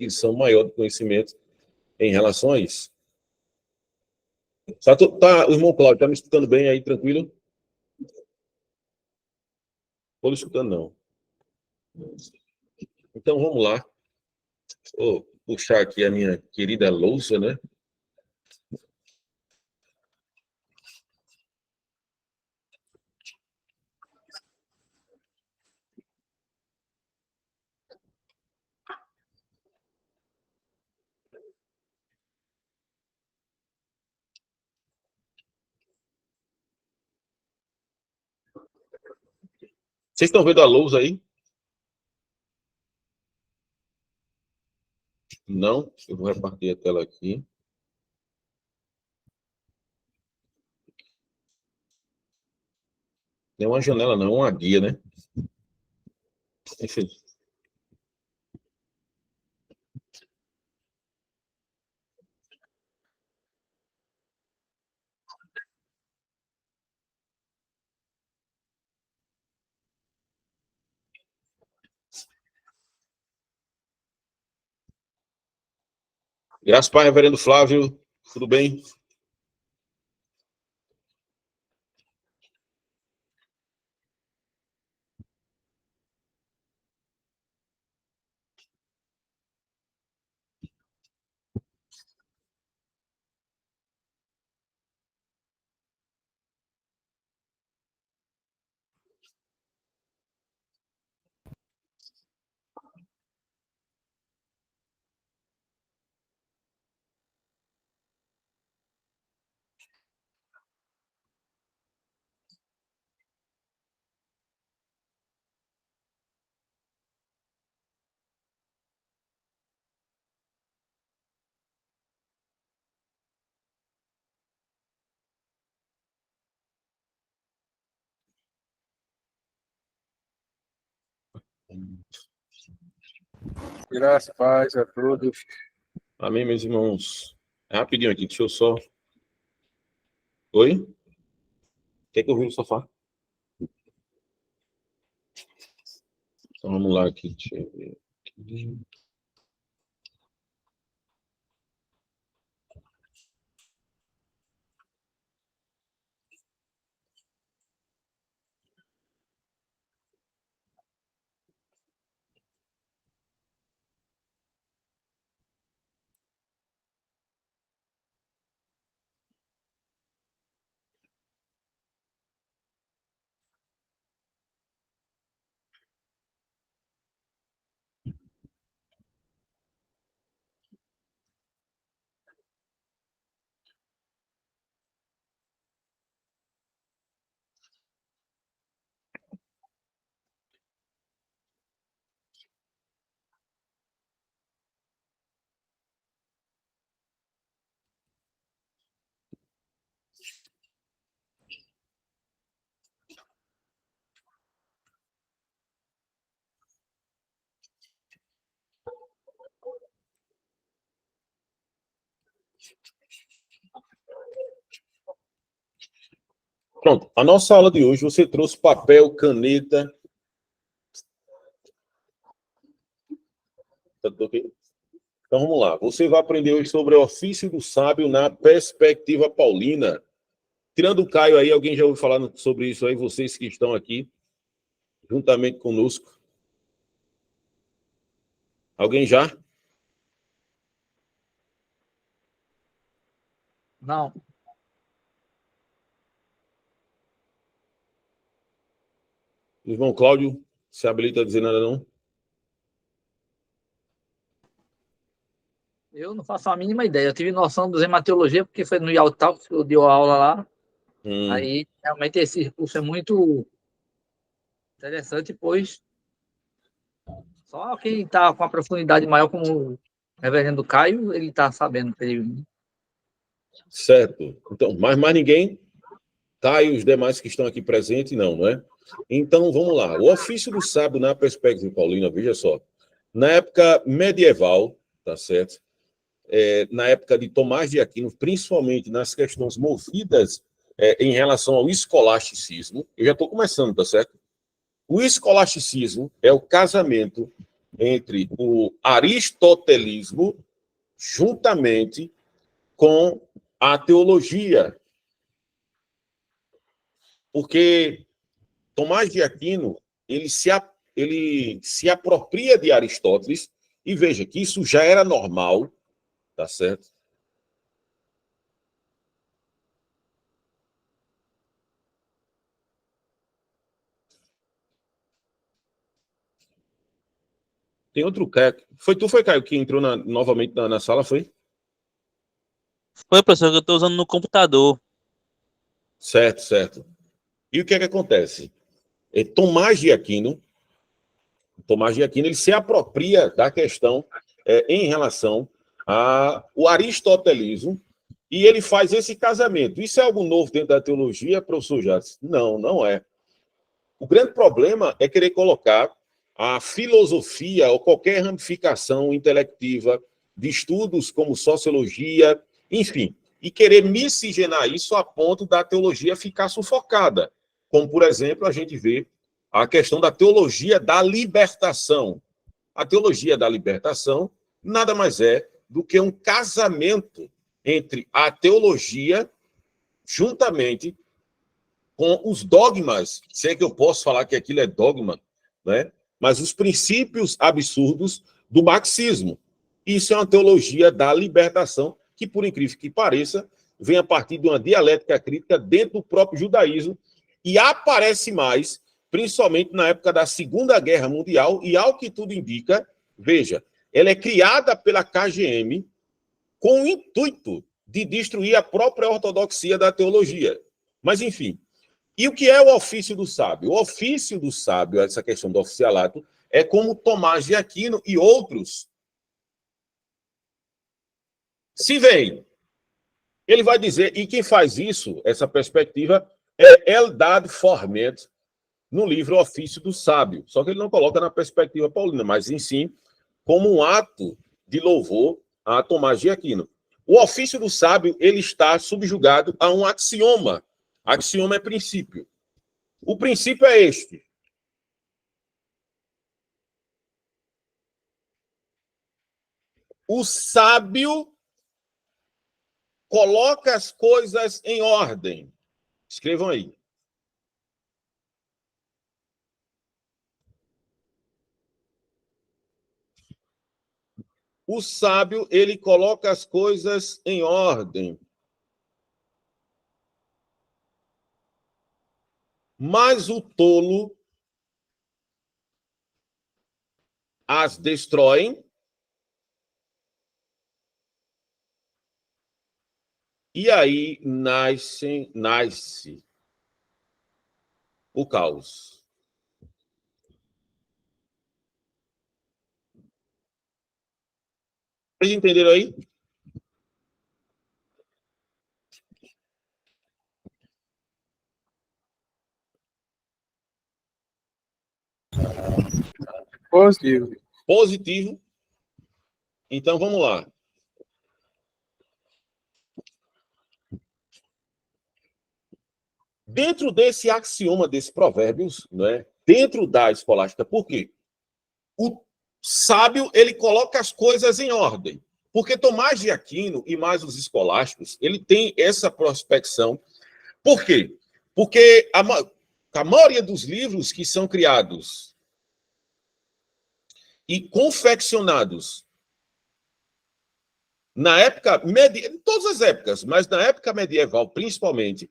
aquisição maior de conhecimento em relação a isso. O irmão Cláudio, está me escutando bem aí, tranquilo? Não estou escutando, não. Então, vamos lá. Vou puxar aqui a minha querida louça, né? Vocês estão vendo a lousa aí? Não? Eu vou repartir a tela aqui. Não é uma janela, não, é uma guia, né? Enfim. Graças Pai, reverendo Flávio, tudo bem? Graças a paz a todos. Amém, meus irmãos. Rapidinho aqui, deixa eu só... Oi? Quer que eu vi no sofá? Então, vamos lá aqui. Deixa eu ver aqui. Pronto, a nossa aula de hoje, você trouxe papel, caneta. Tá tudo ok? Então vamos lá. Você vai aprender hoje sobre o ofício do sábio na perspectiva paulina. Tirando o Caio aí, alguém já ouviu falar sobre isso aí? Vocês que estão aqui juntamente conosco. Alguém já? Não. Irmão Cláudio, se habilita a dizer nada não? Eu não faço a mínima ideia. Eu tive noção do hematologia porque foi no Yaltal que eu deu aula lá. Aí, realmente, esse curso é muito interessante, pois só quem está com a profundidade maior, como o reverendo Caio, ele está sabendo. Certo. Então, mais ninguém? Caio e os demais que estão aqui presentes, não é? Então, vamos lá. O ofício do sábio na perspectiva paulina, veja só. Na época medieval, tá certo? Na época de Tomás de Aquino, principalmente nas questões movidas em relação ao escolasticismo, eu já estou começando, tá certo? O escolasticismo é o casamento entre o aristotelismo juntamente com a teologia. Porque Tomás de Aquino, ele se apropria de Aristóteles, e veja que isso já era normal, tá certo? Tem outro Caio. Foi, Caio, que entrou novamente na sala, foi? Foi, professor, que eu estou usando no computador. Certo, certo. E o que é que acontece? Tomás de Aquino, ele se apropria da questão em relação ao aristotelismo, e ele faz esse casamento. Isso é algo novo dentro da teologia, professor Jades? Não, não é. O grande problema é querer colocar a filosofia ou qualquer ramificação intelectiva de estudos como sociologia, enfim, e querer miscigenar isso a ponto da teologia ficar sufocada. Como, por exemplo, a gente vê a questão da teologia da libertação. A teologia da libertação nada mais é do que um casamento entre a teologia juntamente com os dogmas, se é que eu posso falar que aquilo é dogma, né? Mas os princípios absurdos do marxismo. Isso é uma teologia da libertação que, por incrível que pareça, vem a partir de uma dialética crítica dentro do próprio judaísmo e aparece mais, principalmente na época da Segunda Guerra Mundial, e ao que tudo indica, veja, ela é criada pela KGM com o intuito de destruir a própria ortodoxia da teologia. Mas, enfim. E o que é o ofício do sábio? O ofício do sábio, essa questão do oficialato, é como Tomás de Aquino e outros se veem. Ele vai dizer, e quem faz isso, essa perspectiva, é Eldad Forment, no livro Ofício do Sábio. Só que ele não coloca na perspectiva paulina, mas em si, como um ato de louvor a Tomás de Aquino. O ofício do sábio, ele está subjugado a um axioma. Axioma é princípio. O princípio é este. O sábio coloca as coisas em ordem. Escrevam aí. O sábio, ele coloca as coisas em ordem. Mas o tolo as destrói. E aí nasce o caos. Vocês entenderam aí? Positivo. Positivo. Então, vamos lá. Dentro desse axioma, desse provérbios, né, dentro da escolástica, por quê? O sábio, ele coloca as coisas em ordem. Porque Tomás de Aquino e mais os escolásticos, ele tem essa prospecção. Por quê? Porque a maioria dos livros que são criados e confeccionados na época medieval, em todas as épocas, mas na época medieval principalmente,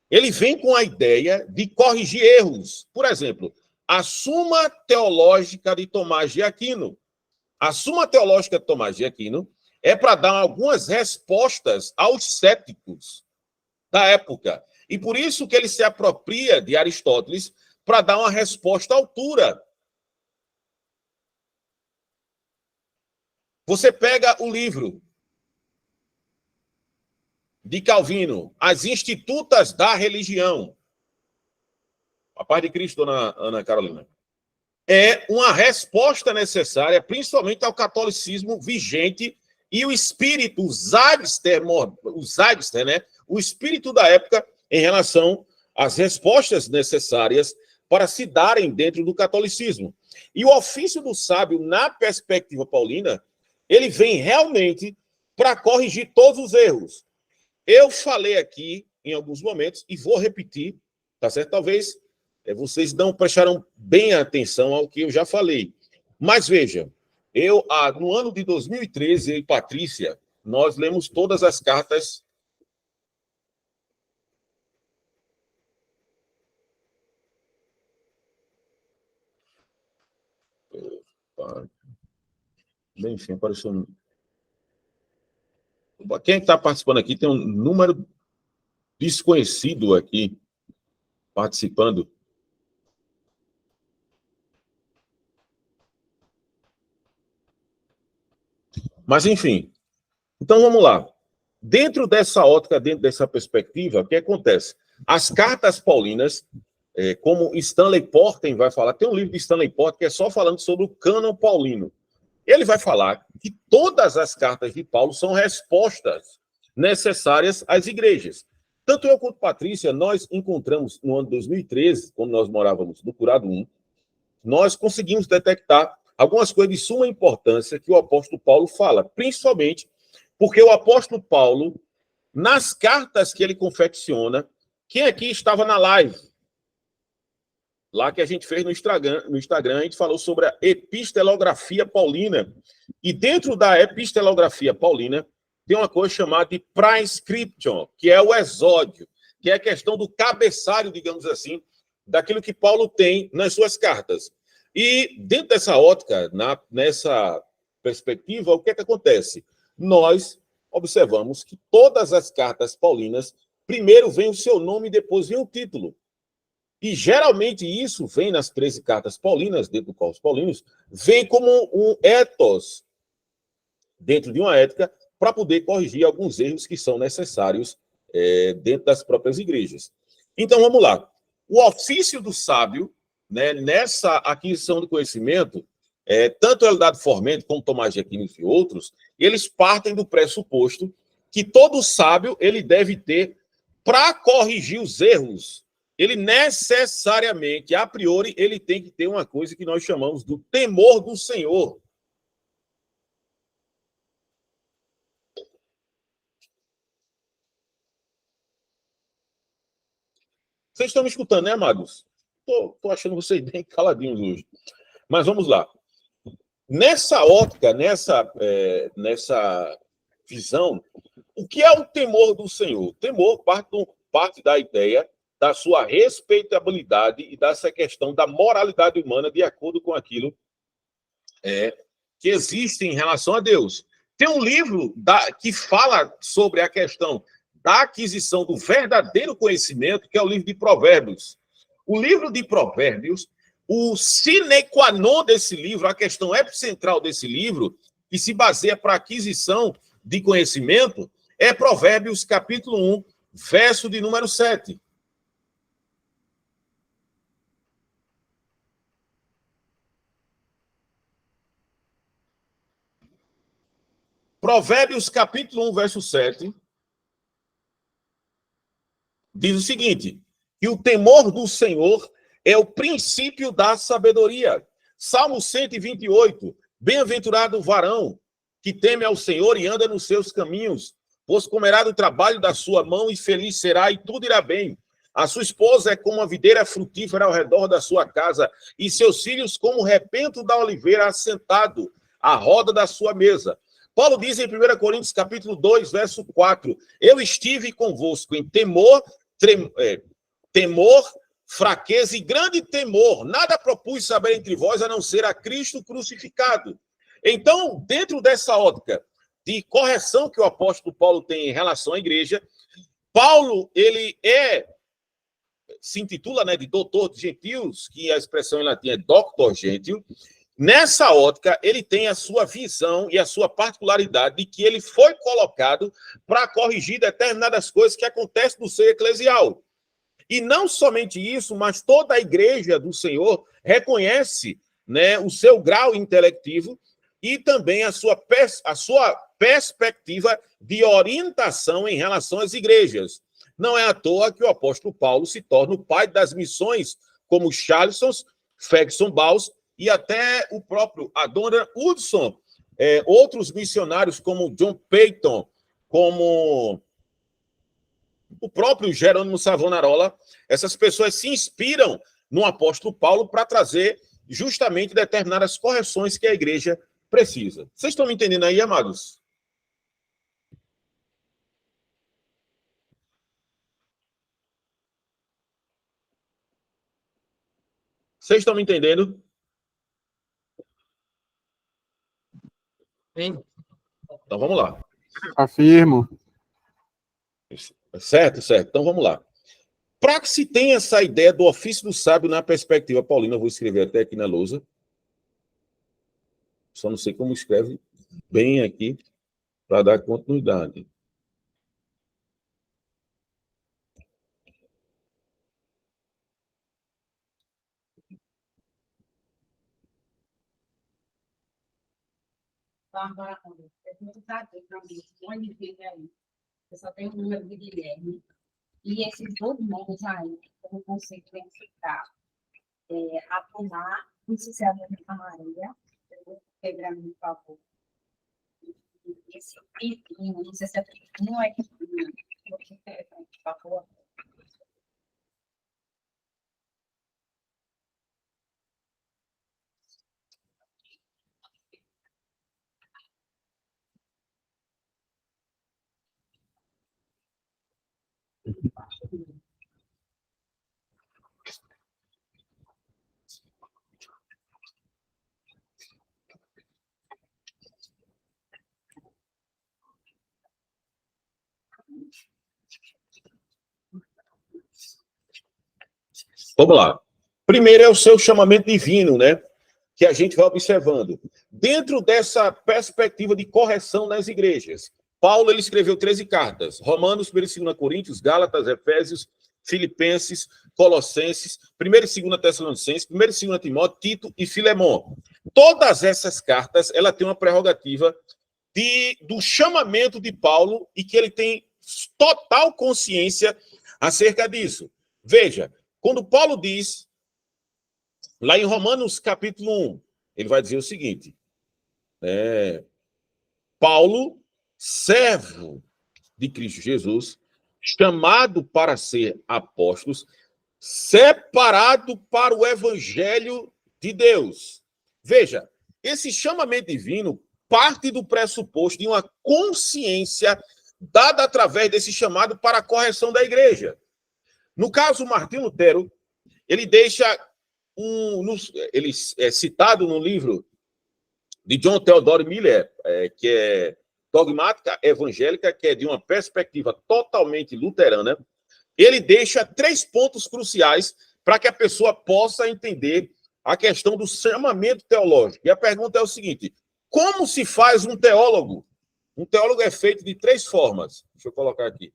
ele vem com a ideia de corrigir erros. Por exemplo, a Suma Teológica de Tomás de Aquino. A Suma Teológica de Tomás de Aquino é para dar algumas respostas aos céticos da época. E por isso que ele se apropria de Aristóteles para dar uma resposta à altura. Você pega o livro de Calvino, As Institutas da Religião. A paz de Cristo, dona Ana Carolina. É uma resposta necessária, principalmente ao catolicismo vigente e o espírito, o Zeigster, né? O espírito da época em relação às respostas necessárias para se darem dentro do catolicismo. E o ofício do sábio, na perspectiva paulina, ele vem realmente para corrigir todos os erros. Eu falei aqui em alguns momentos e vou repetir, tá certo? Talvez vocês não prestaram bem atenção ao que eu já falei. Mas veja, no ano de 2013, eu e Patrícia, nós lemos todas as cartas. Enfim, apareceu. Quem está participando aqui tem um número desconhecido aqui participando. Mas, enfim. Então, vamos lá. Dentro dessa ótica, dentro dessa perspectiva, o que acontece? As cartas paulinas, como Stanley Porten vai falar, tem um livro de Stanley Porten que é só falando sobre o cânon paulino. Ele vai falar que todas as cartas de Paulo são respostas necessárias às igrejas. Tanto eu quanto Patrícia, nós encontramos no ano de 2013, quando nós morávamos no Curado 1, nós conseguimos detectar algumas coisas de suma importância que o apóstolo Paulo fala, principalmente porque o apóstolo Paulo, nas cartas que ele confecciona, quem aqui estava na live? Lá que a gente fez no Instagram, a gente falou sobre a epistelografia paulina. E dentro da epistelografia paulina, tem uma coisa chamada de prescription, que é o exódio, que é a questão do cabeçalho, digamos assim, daquilo que Paulo tem nas suas cartas. E dentro dessa ótica, nessa perspectiva, o que é que acontece? Nós observamos que todas as cartas paulinas, primeiro vem o seu nome e depois vem o título. E geralmente isso vem nas 13 cartas paulinas, dentro do Corpus Paulinos, vem como um ethos, dentro de uma ética, para poder corrigir alguns erros que são necessários dentro das próprias igrejas. Então, vamos lá. O ofício do sábio, né, nessa aquisição do conhecimento, tanto Eldado Formento como Tomás de Aquino e outros, eles partem do pressuposto que todo sábio ele deve ter, para corrigir os erros, ele necessariamente, a priori, ele tem que ter uma coisa que nós chamamos do temor do Senhor. Vocês estão me escutando, né, amados? Estou achando vocês bem caladinhos hoje. Mas vamos lá. Nessa ótica, nessa visão, o que é o temor do Senhor? O temor parte da ideia da sua respeitabilidade e dessa questão da moralidade humana de acordo com aquilo que existe em relação a Deus. Tem um livro que fala sobre a questão da aquisição do verdadeiro conhecimento, que é o livro de Provérbios. O livro de Provérbios, o sine qua non desse livro, a questão epicentral desse livro, que se baseia para a aquisição de conhecimento, é Provérbios capítulo 1, verso de número 7. Provérbios capítulo 1, verso 7, diz o seguinte, que o temor do Senhor é o princípio da sabedoria. Salmo 128, bem-aventurado o varão que teme ao Senhor e anda nos seus caminhos, pois comerá do trabalho da sua mão e feliz será e tudo irá bem. A sua esposa é como uma videira frutífera ao redor da sua casa e seus filhos como o repento da oliveira assentado à roda da sua mesa. Paulo diz em 1 Coríntios capítulo 2, verso 4, eu estive convosco em temor, fraqueza e grande temor. Nada propus saber entre vós a não ser a Cristo crucificado. Então, dentro dessa ótica de correção que o apóstolo Paulo tem em relação à igreja, Paulo, ele se intitula, né, de doutor de gentios, que a expressão em latim é doctor gentil. Nessa ótica, ele tem a sua visão e a sua particularidade de que ele foi colocado para corrigir determinadas coisas que acontecem no seio eclesial. E não somente isso, mas toda a igreja do Senhor reconhece, né, o seu grau intelectivo e também a sua perspectiva de orientação em relação às igrejas. Não é à toa que o apóstolo Paulo se torna o pai das missões como Charleston, Ferguson Bowles e até o próprio Adoniram Hudson, outros missionários como John Peyton, como o próprio Jerônimo Savonarola, essas pessoas se inspiram no apóstolo Paulo para trazer justamente determinadas correções que a igreja precisa. Vocês estão me entendendo aí, amados? Vocês estão me entendendo? Sim. Então vamos lá. Afirmo. Certo, certo. Então vamos lá. Para que se tenha essa ideia do ofício do sábio na perspectiva paulina, eu vou escrever até aqui na lousa. Só não sei como escreve bem aqui para dar continuidade. Eu só tenho o número de Guilherme. E esses dois nomes aí, eu não consigo identificar. A Tomar, sinceramente, a Maria. Eu vou pegar, por favor. Esse Pepino, não sei se é Pepino ou é Pepino. Por favor. Vamos lá. Primeiro é o seu chamamento divino, né? Que a gente vai observando. Dentro dessa perspectiva de correção nas igrejas, Paulo ele escreveu 13 cartas. Romanos, 1 e 2 Coríntios, Gálatas, Efésios, Filipenses, Colossenses, 1 e 2 Tessalonicenses, 1 e 2 Timóteo, Tito e Filemão. Todas essas cartas, ela tem uma prerrogativa do chamamento de Paulo e que ele tem total consciência acerca disso. Veja, quando Paulo diz, lá em Romanos capítulo 1, ele vai dizer o seguinte, Paulo, servo de Cristo Jesus, chamado para ser apóstolo, separado para o evangelho de Deus. Veja, esse chamamento divino parte do pressuposto de uma consciência dada através desse chamado para a correção da igreja. No caso, Martim Lutero, ele deixa ele é citado no livro de John Theodore Miller, que é Dogmática Evangélica, que é de uma perspectiva totalmente luterana. Ele deixa 3 pontos cruciais para que a pessoa possa entender a questão do chamamento teológico. E a pergunta é o seguinte: como se faz um teólogo? Um teólogo é feito de 3 formas. Deixa eu colocar aqui.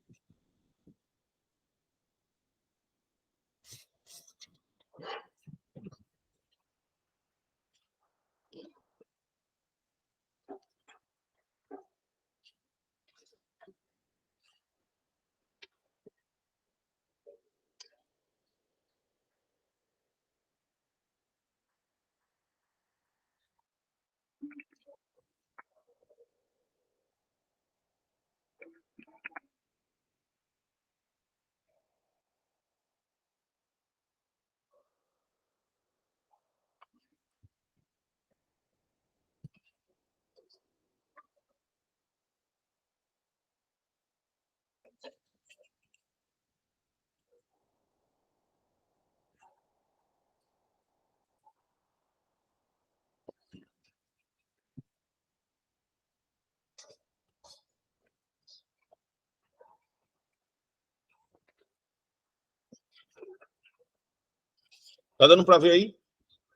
Está dando para ver aí?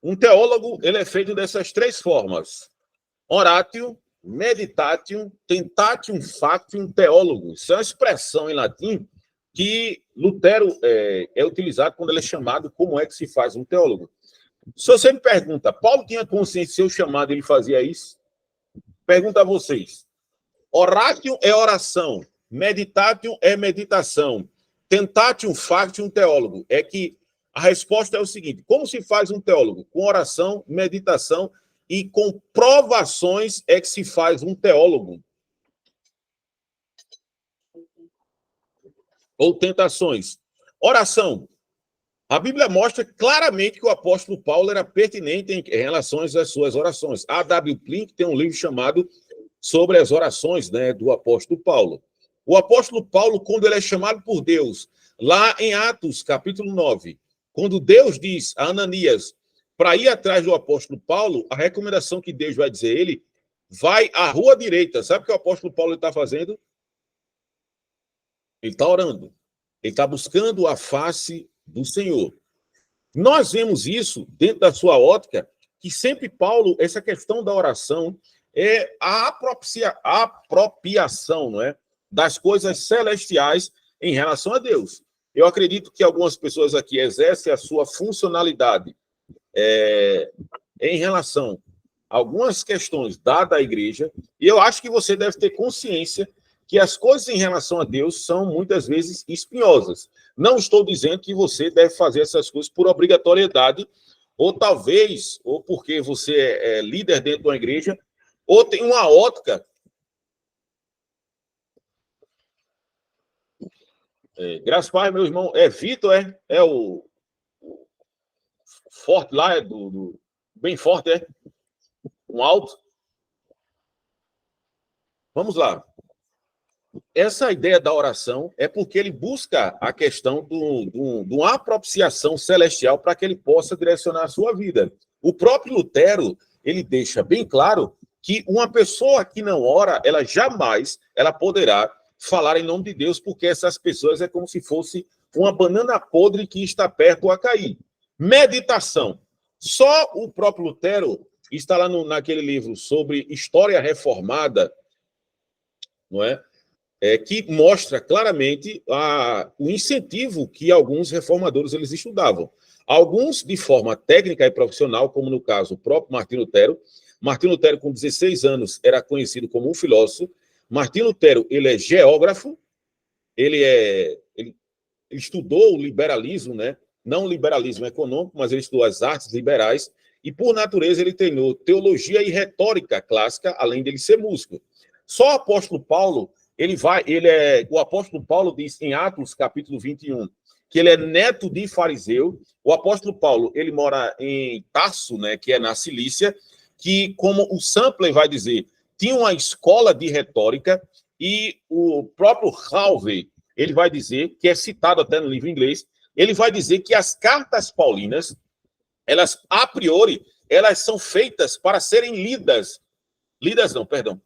Um teólogo, ele é feito dessas 3 formas. Oratio, meditatio, tentatium factium teólogo. Isso é uma expressão em latim que Lutero é utilizado quando ele é chamado como é que se faz um teólogo. Se você me pergunta, Paulo tinha consciência de seu chamado, ele fazia isso? Pergunta a vocês. Oratio é oração, meditatio é meditação, tentatium factium teólogo. É que A resposta é o seguinte: como se faz um teólogo? Com oração, meditação e com provações é que se faz um teólogo. Ou tentações. Oração. A Bíblia mostra claramente que o apóstolo Paulo era pertinente em relação às suas orações. A W. Plink tem um livro chamado Sobre as Orações, né, do apóstolo Paulo. O apóstolo Paulo, quando ele é chamado por Deus, lá em Atos, capítulo 9, quando Deus diz a Ananias para ir atrás do apóstolo Paulo, a recomendação que Deus vai dizer a ele, vai à rua direita. Sabe o que o apóstolo Paulo está fazendo? Ele está orando. Ele está buscando a face do Senhor. Nós vemos isso dentro da sua ótica, que sempre Paulo, essa questão da oração é a apropriação, não é, das coisas celestiais em relação a Deus. Eu acredito que algumas pessoas aqui exercem a sua funcionalidade em relação a algumas questões dadas à igreja, e eu acho que você deve ter consciência que as coisas em relação a Deus são muitas vezes espinhosas. Não estou dizendo que você deve fazer essas coisas por obrigatoriedade, ou talvez, ou porque você é líder dentro de uma igreja, ou tem uma ótica. Graças a Deus, meu irmão, Vitor, é o forte lá, bem forte, um alto. Vamos lá. Essa ideia da oração é porque ele busca a questão de uma apropriação celestial para que ele possa direcionar a sua vida. O próprio Lutero, ele deixa bem claro que uma pessoa que não ora, ela jamais poderá falar em nome de Deus, porque essas pessoas é como se fosse uma banana podre que está perto a cair. Meditação. Só o próprio Lutero está lá naquele livro sobre história reformada, não é? Que mostra claramente o incentivo que alguns reformadores eles estudavam. Alguns de forma técnica e profissional, como no caso o próprio Martim Lutero. Martim Lutero, com 16 anos, era conhecido como um filósofo. Martim Lutero, ele é geógrafo, ele estudou o liberalismo, né? Não o liberalismo econômico, mas ele estudou as artes liberais, e por natureza ele treinou teologia e retórica clássica, além dele ser músico. Só o apóstolo Paulo, o apóstolo Paulo diz em Atos, capítulo 21, que ele é neto de fariseu. O apóstolo Paulo, ele mora em Tarso, né, que é na Cilícia, que, como o Sampler vai dizer, tinha uma escola de retórica, e o próprio Halvey, ele vai dizer, que é citado até no livro inglês, ele vai dizer que as cartas paulinas, elas, a priori, elas são feitas para serem lidas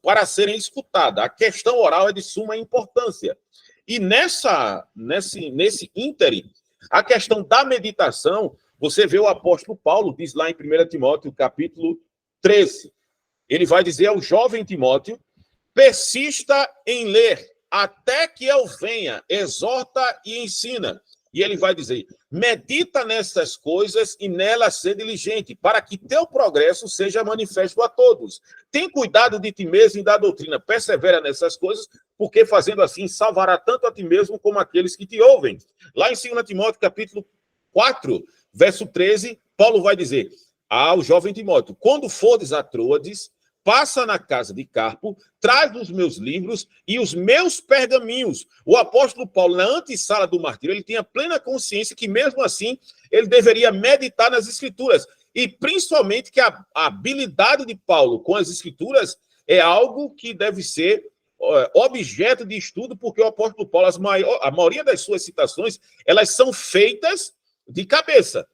para serem escutadas. A questão oral é de suma importância. E nesse ínterim, a questão da meditação, você vê o apóstolo Paulo, diz lá em 1 Timóteo, capítulo 13, ele vai dizer ao jovem Timóteo, persista em ler, até que eu venha, exorta e ensina. E ele vai dizer, medita nessas coisas e nelas ser diligente, para que teu progresso seja manifesto a todos. Tem cuidado de ti mesmo e da doutrina, persevera nessas coisas, porque fazendo assim salvará tanto a ti mesmo como aqueles que te ouvem. Lá em 2 Timóteo, capítulo 4, verso 13, Paulo vai dizer ao jovem Timóteo, quando fores a Troades, passa na casa de Carpo, traz os meus livros e os meus pergaminhos. O apóstolo Paulo, na antessala do martírio, ele tinha plena consciência que, mesmo assim, ele deveria meditar nas escrituras. E, principalmente, que a habilidade de Paulo com as escrituras é algo que deve ser objeto de estudo, porque o apóstolo Paulo, a maioria das suas citações, elas são feitas de cabeça.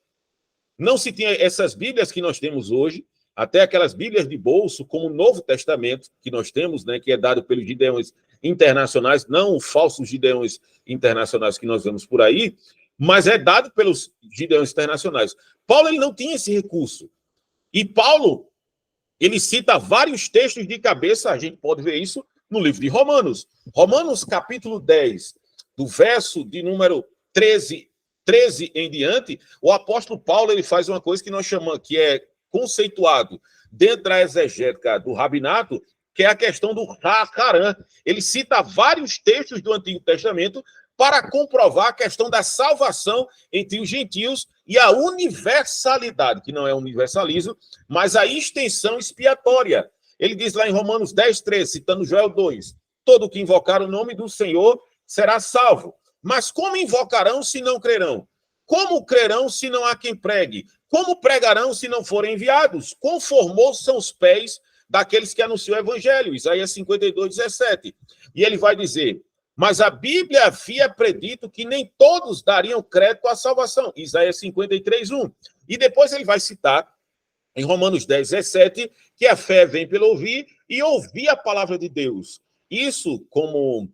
Não se tinha essas Bíblias que nós temos hoje, até aquelas Bíblias de bolso, como o Novo Testamento, que nós temos, né, que é dado pelos gideões internacionais, não falsos gideões internacionais que nós vemos por aí, mas é dado pelos gideões internacionais. Paulo, ele não tinha esse recurso. E Paulo, ele cita vários textos de cabeça, a gente pode ver isso no livro de Romanos. Romanos, capítulo 10, do verso de número 13 em diante, o apóstolo Paulo, ele faz uma coisa que nós chamamos, que é conceituado dentro da exegética do rabinato, que é a questão do Haran. Ele cita vários textos do Antigo Testamento para comprovar a questão da salvação entre os gentios e a universalidade, que não é universalismo, mas a extensão expiatória. Ele diz lá em Romanos 10:13, citando Joel 2, todo que invocar o nome do Senhor será salvo. Mas como invocarão se não crerão? Como crerão se não há quem pregue? Como pregarão se não forem enviados? Quão formosos são os pés daqueles que anunciam o evangelho? Isaías 52:17. E ele vai dizer, mas a Bíblia havia predito que nem todos dariam crédito à salvação. Isaías 53:1. E depois ele vai citar, em Romanos 10:17, que a fé vem pelo ouvir e ouvir a palavra de Deus. Isso, como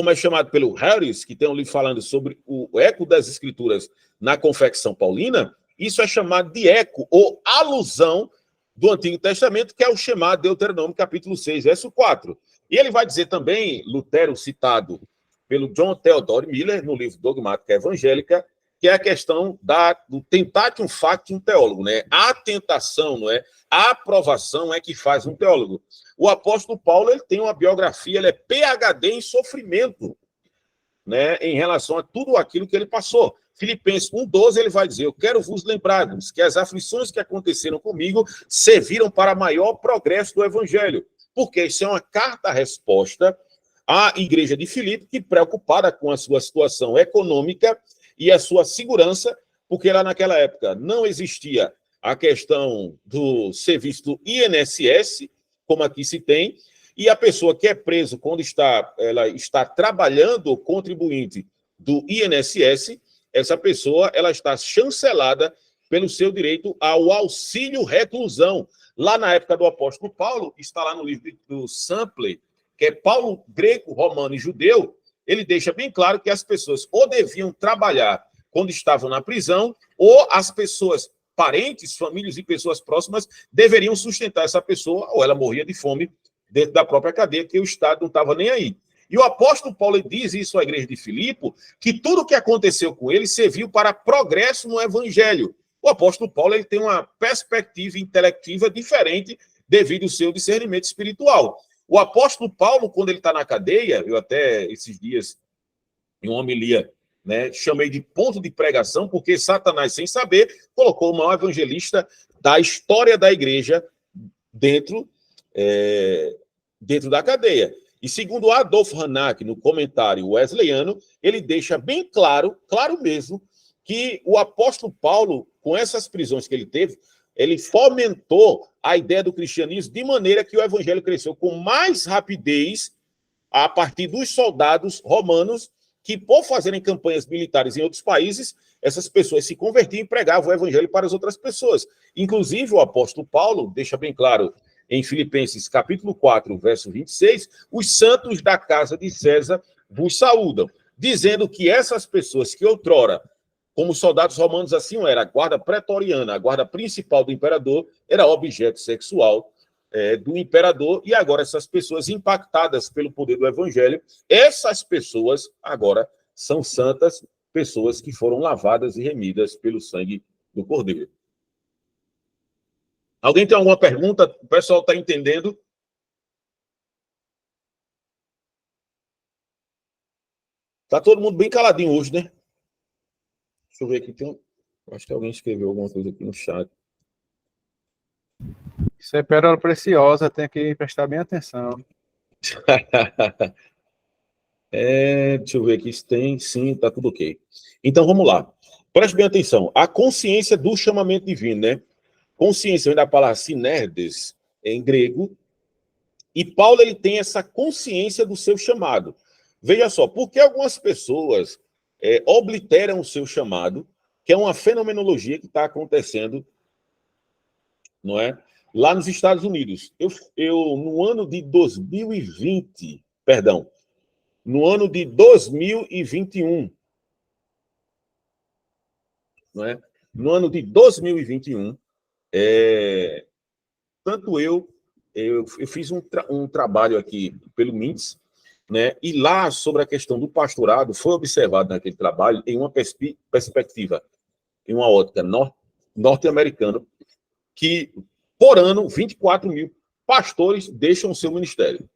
é chamado pelo Harris, que tem um livro falando sobre o eco das escrituras na confecção paulina, isso é chamado de eco ou alusão do Antigo Testamento, que é o chamado Deuteronômio, capítulo 6, verso 4. E ele vai dizer também, Lutero, citado pelo John Theodore Miller, no livro Dogmática Evangélica, que é a questão do tentatio factum teólogo, né? A tentação, não é? A aprovação é que faz um teólogo. O apóstolo Paulo, ele tem uma biografia, ele é PhD em sofrimento, né? Em relação a tudo aquilo que ele passou. Filipenses 1:12, ele vai dizer, eu quero vos lembrar-vos que as aflições que aconteceram comigo serviram para maior progresso do evangelho. Porque isso é uma carta-resposta à igreja de Filipe, que preocupada com a sua situação econômica e a sua segurança, porque lá naquela época não existia a questão do serviço do INSS, como aqui se tem, e a pessoa que é preso quando ela está trabalhando, contribuinte do INSS, essa pessoa ela está chancelada pelo seu direito ao auxílio reclusão. Lá na época do apóstolo Paulo, está lá no livro do Sample, que é Paulo grego, romano e judeu, ele deixa bem claro que as pessoas ou deviam trabalhar quando estavam na prisão, ou as pessoas, parentes, famílias e pessoas próximas, deveriam sustentar essa pessoa, ou ela morria de fome dentro da própria cadeia, que o Estado não estava nem aí. E o apóstolo Paulo diz isso à igreja de Filipe, que tudo o que aconteceu com ele serviu para progresso no evangelho. O apóstolo Paulo ele tem uma perspectiva intelectiva diferente devido ao seu discernimento espiritual. O apóstolo Paulo, quando ele está na cadeia, eu até esses dias, em uma homilia, né, chamei de ponto de pregação, porque Satanás, sem saber, colocou o maior evangelista da história da igreja dentro da cadeia. E segundo Adolf Hannach, no comentário wesleyano, ele deixa bem claro, claro mesmo, que o apóstolo Paulo, com essas prisões que ele teve, ele fomentou a ideia do cristianismo de maneira que o evangelho cresceu com mais rapidez a partir dos soldados romanos que, por fazerem campanhas militares em outros países, essas pessoas se convertiam e pregavam o evangelho para as outras pessoas. Inclusive, o apóstolo Paulo deixa bem claro em Filipenses capítulo 4, verso 26, os santos da casa de César vos saúdam, dizendo que essas pessoas que outrora, como soldados romanos assim era, a guarda pretoriana, a guarda principal do imperador, era objeto sexual do imperador, e agora essas pessoas impactadas pelo poder do evangelho, essas pessoas agora são santas, pessoas que foram lavadas e remidas pelo sangue do Cordeiro. Alguém tem alguma pergunta? O pessoal está entendendo? Está todo mundo bem caladinho hoje, né? Deixa eu ver aqui. Acho que alguém escreveu alguma coisa aqui no chat. Isso é pérola preciosa, tem que prestar bem atenção. Deixa eu ver aqui se tem. Sim, está tudo ok. Então, vamos lá. Preste bem atenção. A consciência do chamamento divino, né? Consciência vem da palavra sinerdes, em grego. E Paulo ele tem essa consciência do seu chamado. Veja só, por que algumas pessoas obliteram o seu chamado, que é uma fenomenologia que está acontecendo, não é? Lá nos Estados Unidos. Eu no ano de 2020, perdão, no ano de 2021, não é? No ano de 2021, tanto eu fiz um trabalho aqui pelo MINTS, né? E lá, sobre a questão do pastorado, foi observado naquele trabalho em uma perspectiva, em uma ótica norte-americana, que, por ano, 24 mil pastores deixam o seu ministério.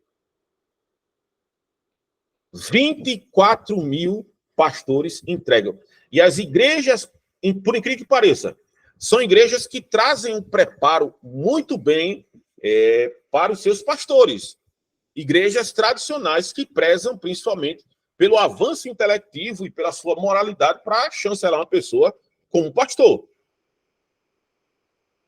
24 mil pastores entregam. E as igrejas, por incrível que pareça, são igrejas que trazem um preparo muito bem para os seus pastores. Igrejas tradicionais que prezam principalmente pelo avanço intelectivo e pela sua moralidade para chancelar uma pessoa como pastor.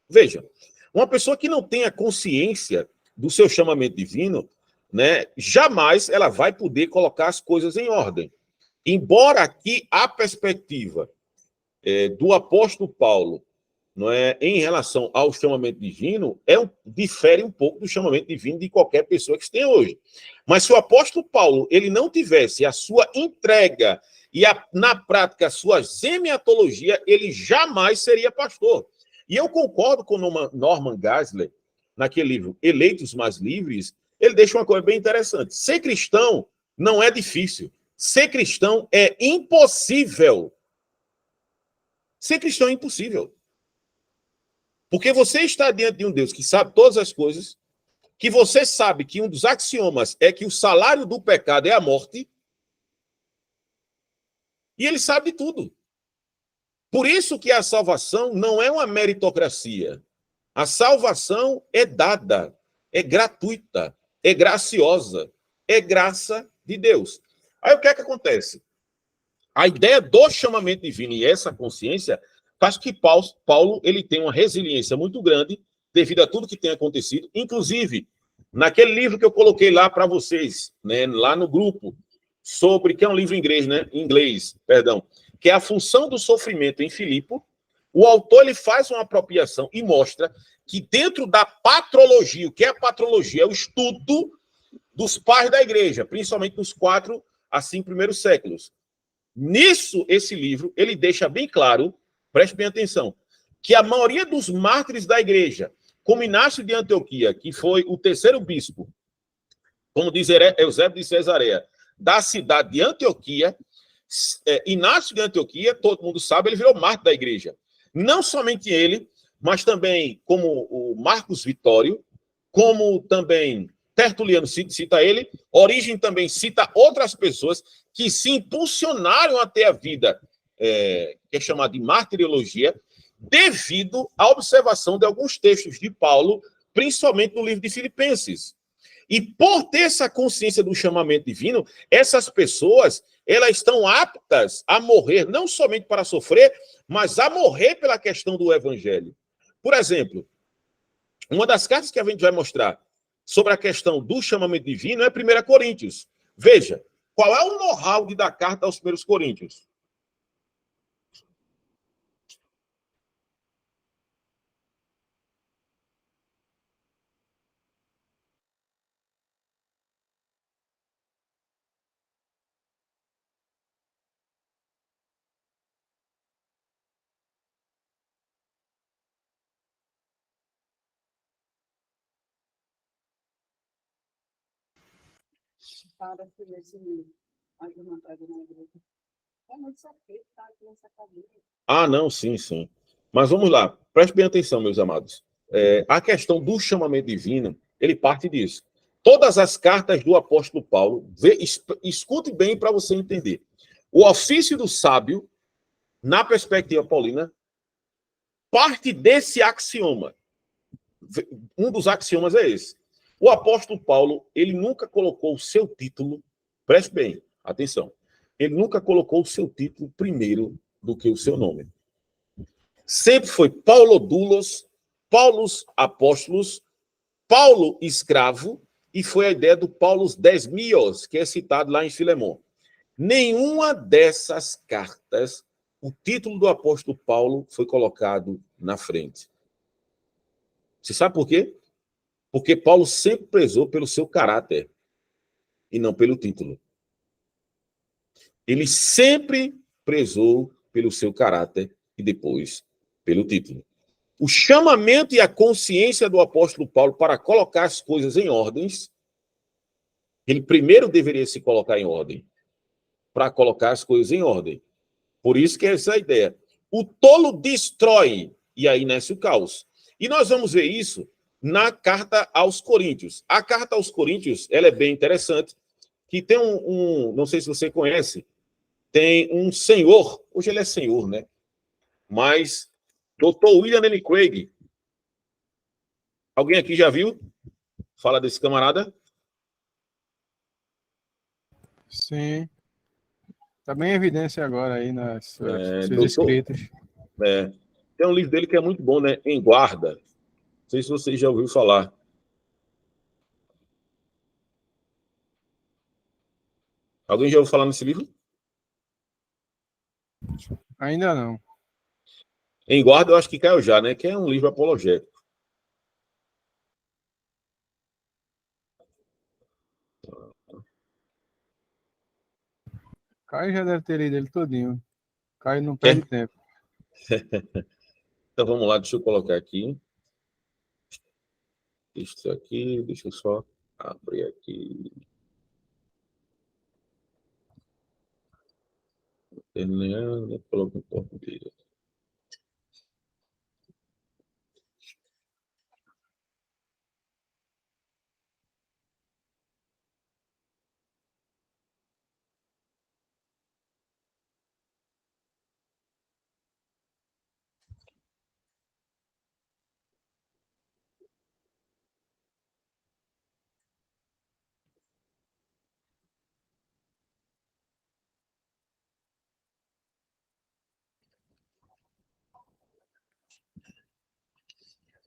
Veja, uma pessoa que não tenha consciência do seu chamamento divino, né, jamais ela vai poder colocar as coisas em ordem. Embora aqui a perspectiva do apóstolo Paulo, não é, em relação ao chamamento divino, difere um pouco do chamamento divino de qualquer pessoa que esteja hoje. Mas se o apóstolo Paulo ele não tivesse a sua entrega e, na prática, a sua semiatologia, ele jamais seria pastor. E eu concordo com Norman Geisler, naquele livro Eleitos Mais Livres, ele deixa uma coisa bem interessante. Ser cristão não é difícil. Ser cristão é impossível. Ser cristão é impossível. Porque você está diante de um Deus que sabe todas as coisas, que você sabe que um dos axiomas é que o salário do pecado é a morte, e ele sabe de tudo. Por isso que a salvação não é uma meritocracia. A salvação é dada, é gratuita, é graciosa, é graça de Deus. Aí o que é que acontece? A ideia do chamamento divino e essa consciência faz que Paulo ele tem uma resiliência muito grande devido a tudo que tem acontecido, inclusive naquele livro que eu coloquei lá para vocês, né, lá no grupo, que é um livro em inglês, que é a função do sofrimento em Filipo. O autor ele faz uma apropriação e mostra que dentro da patrologia, o que é a patrologia? É o estudo dos pais da igreja, principalmente nos 4 a 5 primeiros séculos. Nisso, esse livro, ele deixa bem claro, preste bem atenção, que a maioria dos mártires da igreja, como Inácio de Antioquia, que foi o 3º bispo, como diz Eusébio de Cesareia, da cidade de Antioquia, Inácio de Antioquia, todo mundo sabe, ele virou mártir da igreja. Não somente ele, mas também como o Marcos Vitório, como também Tertuliano cita ele, Origem também cita outras pessoas que se impulsionaram até a vida, que é chamada de martiriologia, devido à observação de alguns textos de Paulo, principalmente no livro de Filipenses. E por ter essa consciência do chamamento divino, essas pessoas, elas estão aptas a morrer, não somente para sofrer, mas a morrer pela questão do evangelho. Por exemplo, uma das cartas que a gente vai mostrar sobre a questão do chamamento divino é 1 Coríntios. Veja, qual é o know-how da carta aos 1 Coríntios? Para esse livro. É muito saqueiro, tá aqui nessa cadeira. Ah, não, sim, sim. Mas vamos lá, preste bem atenção, meus amados. A questão do chamamento divino, ele parte disso. Todas as cartas do apóstolo Paulo, escute bem para você entender. O ofício do sábio, na perspectiva paulina, parte desse axioma. Um dos axiomas é esse. O apóstolo Paulo, ele nunca colocou o seu título, preste bem, atenção, ele nunca colocou o seu título primeiro do que o seu nome. Sempre foi Paulo Doulos, Paulus Apóstolos, Paulo Escravo, e foi a ideia do Paulus Desmios, que é citado lá em Filemon. Nenhuma dessas cartas, o título do apóstolo Paulo foi colocado na frente. Você sabe por quê? Porque Paulo sempre prezou pelo seu caráter e não pelo título. Ele sempre prezou pelo seu caráter e depois pelo título. O chamamento e a consciência do apóstolo Paulo para colocar as coisas em ordens, ele primeiro deveria se colocar em ordem, para colocar as coisas em ordem. Por isso que é essa a ideia. O tolo destrói, e aí nasce o caos. E nós vamos ver isso na carta aos Coríntios. A carta aos Coríntios, ela é bem interessante, que tem não sei se você conhece, tem um senhor, hoje ele é senhor, né? Mas Dr. William Lane Craig. Alguém aqui já viu? Fala desse camarada? Sim. Está bem em evidência agora aí nas seus doutor, escritos. Tem um livro dele que é muito bom, né? Em Guarda. Não sei se você já ouviu falar. Alguém já ouviu falar nesse livro? Ainda não. Em Guarda, eu acho que caiu já, né? Que é um livro apologético. Caio já deve ter lido ele todinho. Caio não perde tempo. Então vamos lá, deixa eu colocar aqui. Isso aqui, deixa eu só abrir aqui. Terminando, coloco em português.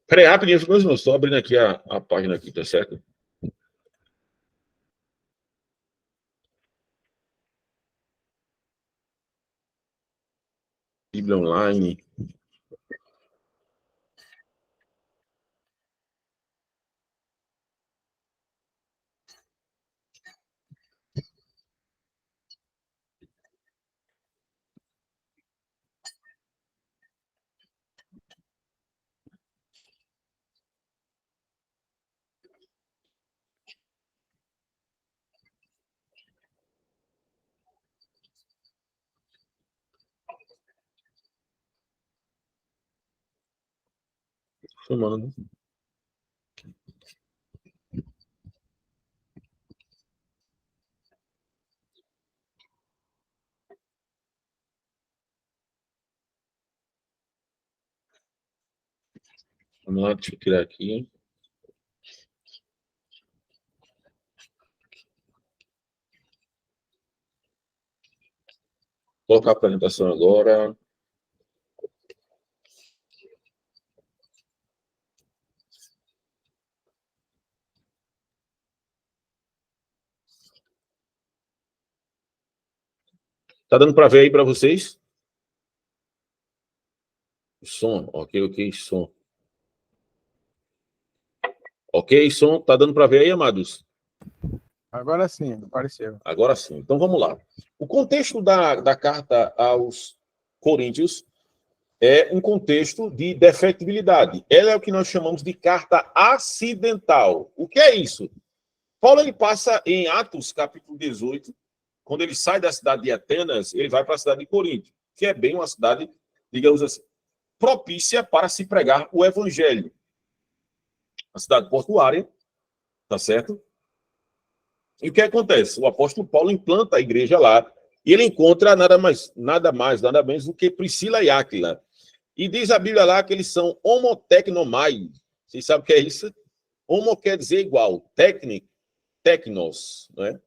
Peraí, rapidinho, eu estou abrindo aqui a página aqui, tá certo? Bíblia Online. Filmando. Vamos lá, deixa eu tirar aqui. Vou colocar a apresentação agora. Tá dando para ver aí para vocês? Som, ok, som. Ok, som, tá dando para ver aí, amados? Agora sim, apareceu. Agora sim. Então vamos lá. O contexto da carta aos Coríntios é um contexto de defetibilidade. Ela é o que nós chamamos de carta acidental. O que é isso? Paulo ele passa em Atos, capítulo 18, quando ele sai da cidade de Atenas, ele vai para a cidade de Corinto, que é bem uma cidade, digamos assim, propícia para se pregar o evangelho. A cidade portuária, tá certo? E o que acontece? O apóstolo Paulo implanta a igreja lá e ele encontra nada mais, nada menos do que Priscila e Áquila. E diz a Bíblia lá que eles são homotecnomai. Vocês sabem o que é isso? Homo quer dizer igual, tecnos, né?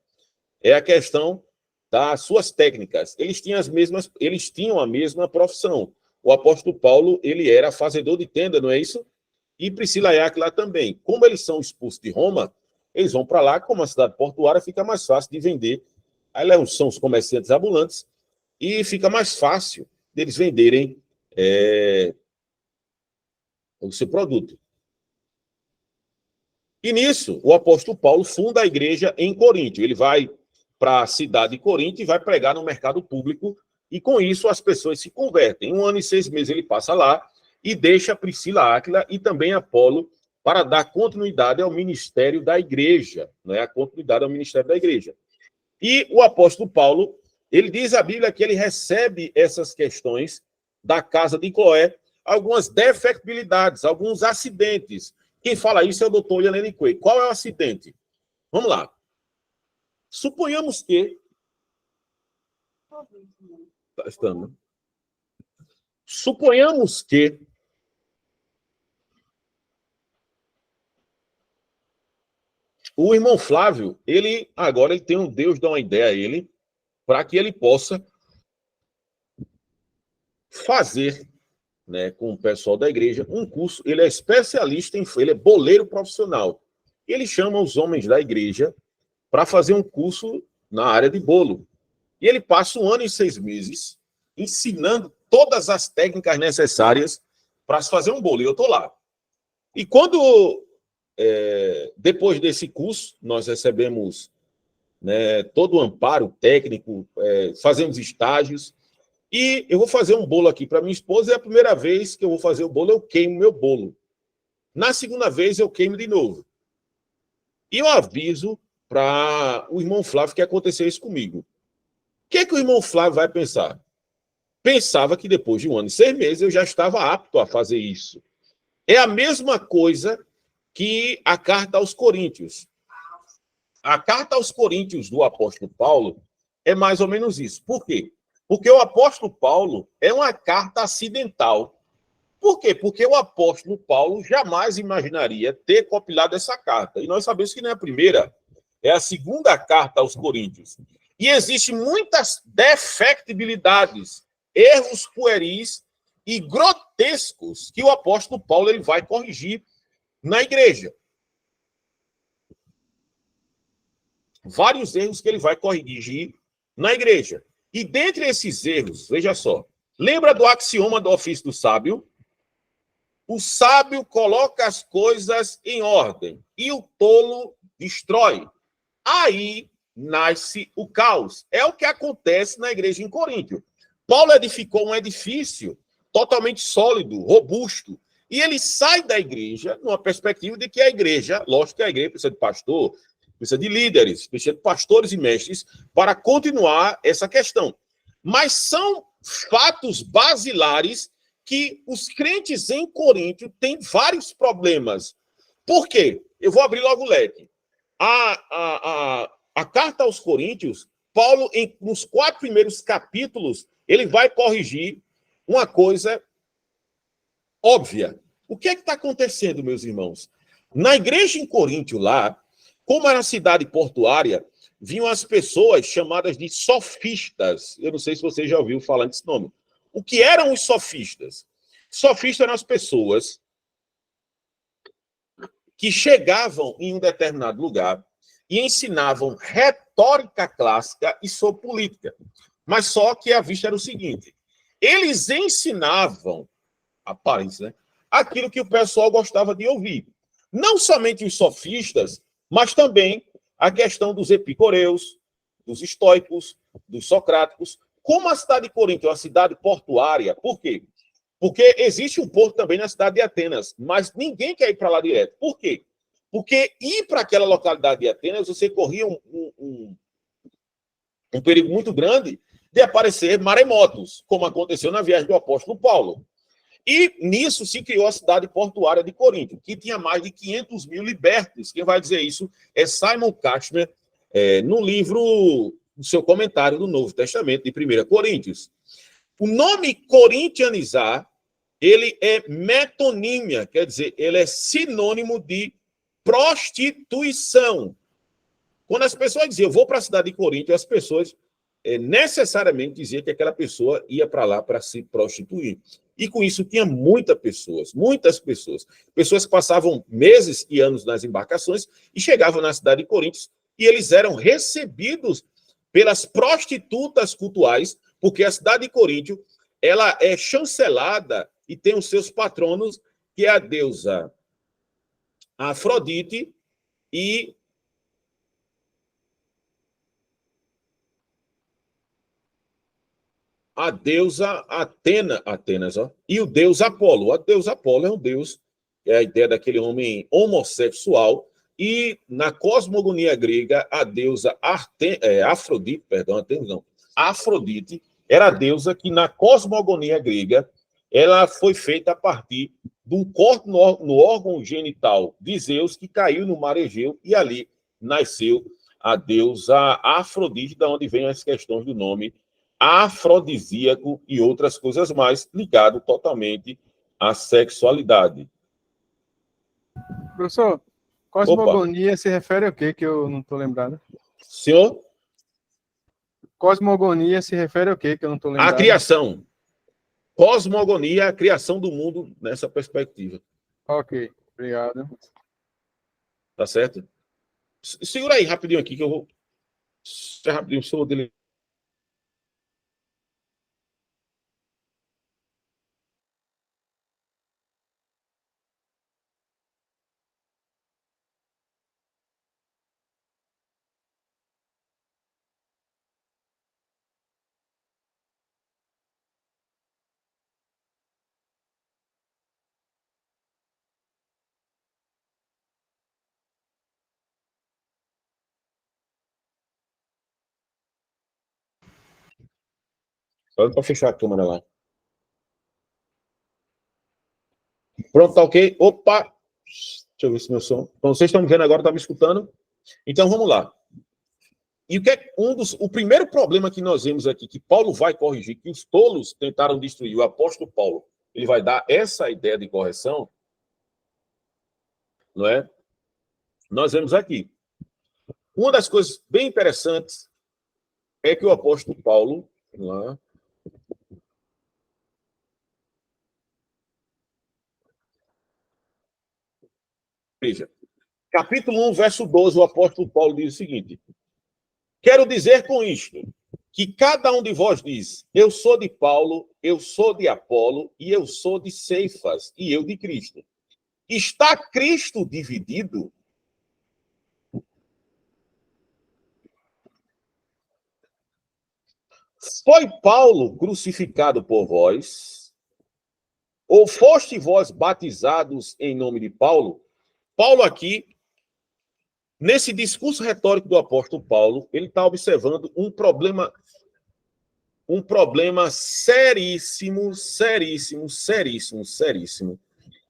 É a questão das suas técnicas. Eles tinham a mesma profissão. O apóstolo Paulo, ele era fazedor de tenda, não é isso? E Priscila e Áquila também. Como eles são expulsos de Roma, eles vão para lá, como a cidade portuária, fica mais fácil de vender. Aí são os comerciantes ambulantes e fica mais fácil deles venderem o seu produto. E nisso, o apóstolo Paulo funda a igreja em Corinto. Ele vai para a cidade de Corinto e vai pregar no mercado público, e com isso as pessoas se convertem. 1 ano e 6 meses ele passa lá e deixa Priscila, Áquila e também Apolo para dar continuidade ao ministério da igreja, né? A continuidade ao ministério da igreja. E o apóstolo Paulo, ele diz à Bíblia que ele recebe essas questões da casa de Cloé, algumas defectibilidades, alguns acidentes. Quem fala isso é o doutor Lane Craig. Qual é o acidente? Vamos lá. Suponhamos que... Tá estando. Suponhamos que o irmão Flávio, agora ele tem um Deus dá uma ideia a ele, para que ele possa fazer, né, com o pessoal da igreja, um curso. Ele é especialista ele é boleiro profissional. Ele chama os homens da igreja para fazer um curso na área de bolo. E ele passa 1 ano e 6 meses ensinando todas as técnicas necessárias para se fazer um bolo. E eu estou lá. E quando, depois desse curso, nós recebemos, né, todo o amparo técnico, fazemos estágios, e eu vou fazer um bolo aqui para minha esposa, e a primeira vez que eu vou fazer o bolo, eu queimo meu bolo. Na segunda vez, eu queimo de novo. E eu aviso para o irmão Flávio que aconteceu isso comigo. O que o irmão Flávio vai pensar? Pensava que depois de 1 ano e 6 meses eu já estava apto a fazer isso. É a mesma coisa que a carta aos Coríntios. A carta aos Coríntios do apóstolo Paulo é mais ou menos isso. Por quê? Porque o apóstolo Paulo é uma carta acidental. Por quê? Porque o apóstolo Paulo jamais imaginaria ter compilado essa carta. E nós sabemos que não é a primeira, é a segunda carta aos Coríntios. E existem muitas defectibilidades, erros pueris e grotescos que o apóstolo Paulo ele vai corrigir na igreja. Vários erros que ele vai corrigir na igreja. E dentre esses erros, veja só, lembra do axioma do ofício do sábio? O sábio coloca as coisas em ordem e o tolo destrói. Aí nasce o caos. É o que acontece na igreja em Coríntio. Paulo edificou um edifício totalmente sólido, robusto, e ele sai da igreja numa perspectiva de que a igreja, lógico que a igreja precisa de pastor, precisa de líderes, precisa de pastores e mestres para continuar essa questão. Mas são fatos basilares que os crentes em Coríntio têm vários problemas. Por quê? Eu vou abrir logo o leque. A carta aos Coríntios, Paulo, nos 4 primeiros capítulos, ele vai corrigir uma coisa óbvia. O que é que está acontecendo, meus irmãos? Na igreja em Coríntio, lá, como era uma cidade portuária, vinham as pessoas chamadas de sofistas. Eu não sei se você já ouviu falar desse nome. O que eram os sofistas? Sofistas eram as pessoas que chegavam em um determinado lugar e ensinavam retórica clássica e sobre política. Mas só que a vista era o seguinte: eles ensinavam, aparência, né, aquilo que o pessoal gostava de ouvir. Não somente os sofistas, mas também a questão dos epicureus, dos estoicos, dos socráticos. Como a cidade de Corinto é uma cidade portuária, por quê? Porque existe um porto também na cidade de Atenas, mas ninguém quer ir para lá direto. Por quê? Porque ir para aquela localidade de Atenas, você corria um perigo muito grande de aparecer maremotos, como aconteceu na viagem do apóstolo Paulo. E nisso se criou a cidade portuária de Corinto, que tinha mais de 500 mil libertos. Quem vai dizer isso é Simon Kastner, no livro, no seu comentário do Novo Testamento, de 1 Coríntios. O nome corintianizar, ele é metonímia, quer dizer, ele é sinônimo de prostituição. Quando as pessoas diziam, eu vou para a cidade de Corinto, as pessoas necessariamente diziam que aquela pessoa ia para lá para se prostituir. E com isso tinha muitas pessoas que passavam meses e anos nas embarcações e chegavam na cidade de Corinto e eles eram recebidos pelas prostitutas cultuais, porque a cidade de Coríntio, ela é chancelada e tem os seus patronos, que é a deusa Afrodite e a deusa Atenas, ó, e o deus Apolo. O deus Apolo é um deus, é a ideia daquele homem homossexual, e na cosmogonia grega, a deusa Afrodite era a deusa que na cosmogonia grega, ela foi feita a partir de um corte no órgão genital de Zeus, que caiu no mar Egeu, e ali nasceu a deusa Afrodite, da onde vem as questões do nome afrodisíaco e outras coisas mais, ligado totalmente à sexualidade. Professor, cosmogonia se refere ao quê, que eu não estou lembrado? Senhor? Cosmogonia se refere ao quê, que eu não estou lembrado? A criação. Cosmogonia, a criação do mundo nessa perspectiva. Ok, obrigado. Tá certo? Segura aí rapidinho aqui, que eu vou... Rapidinho, sou dele. Só para fechar a câmera lá. Pronto, tá ok? Opa! Deixa eu ver se meu som... Então, vocês estão me vendo agora, estão me escutando? Então, vamos lá. E o que é o primeiro problema que nós vemos aqui, que Paulo vai corrigir, que os tolos tentaram destruir, o apóstolo Paulo, ele vai dar essa ideia de correção, não é? Nós vemos aqui. Uma das coisas bem interessantes é que o apóstolo Paulo, lá, veja, capítulo 1, verso 12, o apóstolo Paulo diz o seguinte: quero dizer com isto, que cada um de vós diz, eu sou de Paulo, eu sou de Apolo, e eu sou de Cefas, e eu de Cristo. Está Cristo dividido? Foi Paulo crucificado por vós? Ou foste vós batizados em nome de Paulo? Paulo aqui, nesse discurso retórico do apóstolo Paulo, ele está observando um problema seríssimo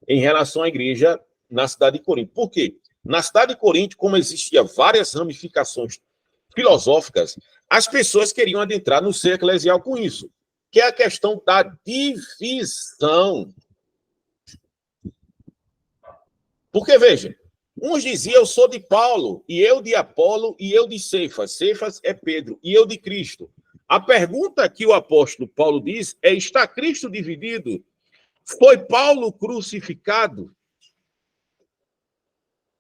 em relação à igreja na cidade de Corinto. Por quê? Na cidade de Corinto, como existiam várias ramificações filosóficas, as pessoas queriam adentrar no ser eclesial com isso, que é a questão da divisão. Porque, veja, uns diziam, eu sou de Paulo, e eu de Apolo, e eu de Cefas. Cefas é Pedro, e eu de Cristo. A pergunta que o apóstolo Paulo diz é, está Cristo dividido? Foi Paulo crucificado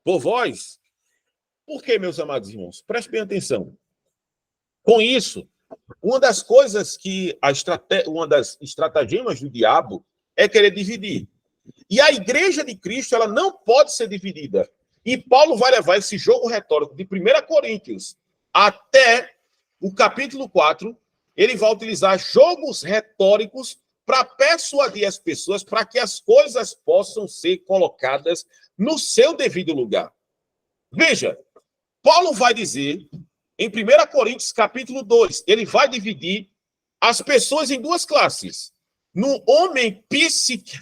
por vós? Por quê, meus amados irmãos? Prestem bem atenção. Com isso, uma das coisas que uma das estratagemas do diabo é querer dividir. E a igreja de Cristo, ela não pode ser dividida. E Paulo vai levar esse jogo retórico de 1 Coríntios até o capítulo 4, ele vai utilizar jogos retóricos para persuadir as pessoas para que as coisas possam ser colocadas no seu devido lugar. Veja, Paulo vai dizer, em 1 Coríntios capítulo 2, ele vai dividir as pessoas em duas classes. No homem psique,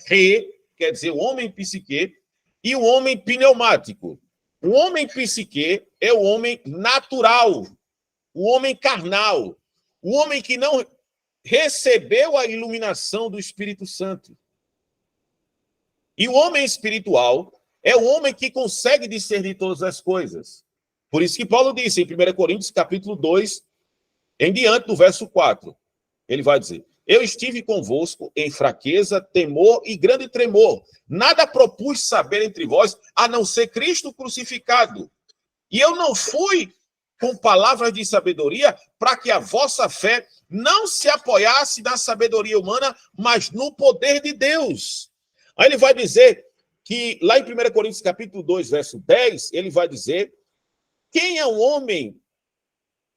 quer dizer, o homem psique, e o homem pneumático. O homem psique é o homem natural, o homem carnal, o homem que não recebeu a iluminação do Espírito Santo. E o homem espiritual é o homem que consegue discernir todas as coisas. Por isso que Paulo disse em 1 Coríntios, capítulo 2, em diante do verso 4, ele vai dizer, eu estive convosco em fraqueza, temor e grande tremor. Nada propus saber entre vós, a não ser Cristo crucificado. E eu não fui com palavras de sabedoria para que a vossa fé não se apoiasse na sabedoria humana, mas no poder de Deus. Aí ele vai dizer que, lá em 1 Coríntios capítulo 2, verso 10, ele vai dizer, quem é o homem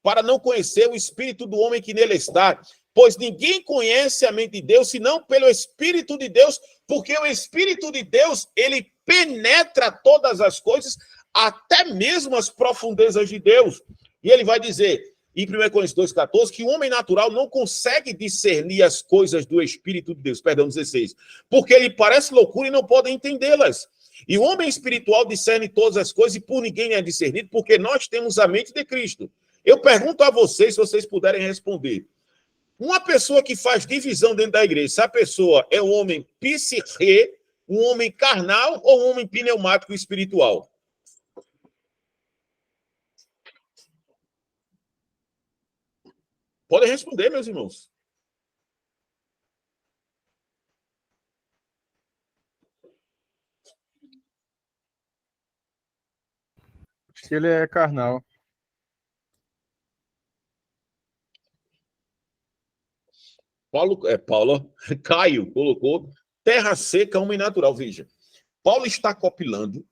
para não conhecer o espírito do homem que nele está? Pois ninguém conhece a mente de Deus, senão pelo Espírito de Deus, porque o Espírito de Deus, ele penetra todas as coisas, até mesmo as profundezas de Deus. E ele vai dizer, em 1 Coríntios 2,14, que o homem natural não consegue discernir as coisas do Espírito de Deus, perdão, 16, porque ele parece loucura e não pode entendê-las. E o homem espiritual discerne todas as coisas e por ninguém é discernido, porque nós temos a mente de Cristo. Eu pergunto a vocês, se vocês puderem responder. Uma pessoa que faz divisão dentro da igreja, se a pessoa é um homem psique, um homem carnal ou um homem pneumático espiritual? Podem responder, meus irmãos. Acho que ele é carnal. Caio colocou terra seca, homem natural. Veja, Paulo está copilando.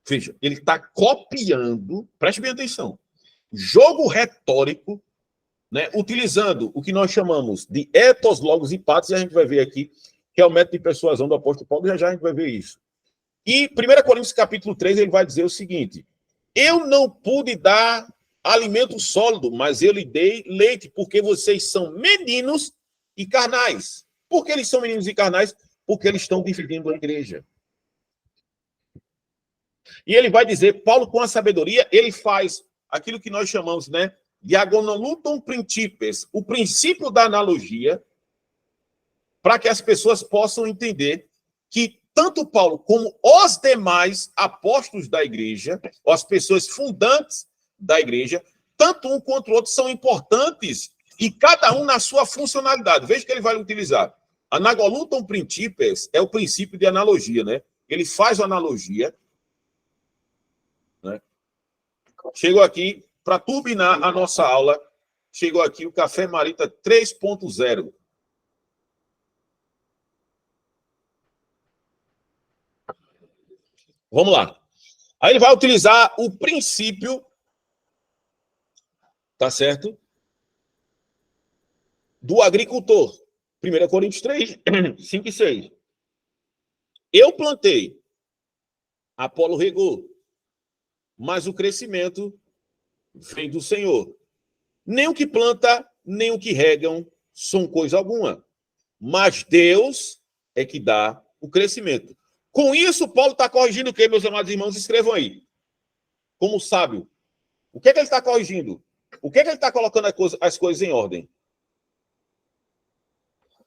Veja, ele está copiando, preste bem atenção, jogo retórico, né, utilizando o que nós chamamos de ethos, logos e patos, e a gente vai ver aqui, que é o método de persuasão do apóstolo Paulo, já a gente vai ver isso. E 1 Coríntios capítulo 3, ele vai dizer o seguinte: eu não pude dar alimento sólido, mas eu lhe dei leite, porque vocês são meninos e carnais. Por que eles são meninos e carnais? Porque eles estão dividindo a igreja. E ele vai dizer, Paulo, com a sabedoria, ele faz aquilo que nós chamamos, né, diagonolutum principes, o princípio da analogia, para que as pessoas possam entender que tanto Paulo como os demais apóstolos da igreja, ou as pessoas fundantes da igreja, tanto um quanto o outro são importantes e cada um na sua funcionalidade. Veja que ele vai utilizar. Anagolutum principes é o princípio de analogia, né? Ele faz uma analogia, né? Chegou aqui, para turbinar a nossa aula, chegou aqui o Café Marita 3.0. Vamos lá. Aí ele vai utilizar o princípio, tá certo? Do agricultor. 1 Coríntios 3, 5 e 6. Eu plantei, Apolo regou, mas o crescimento vem do Senhor. Nem o que planta, nem o que regam são coisa alguma. Mas Deus é que dá o crescimento. Com isso, Paulo está corrigindo o quê, meus amados irmãos? Escrevam aí. Como sábio. O que é que ele está corrigindo? O que é que ele está colocando as coisas em ordem?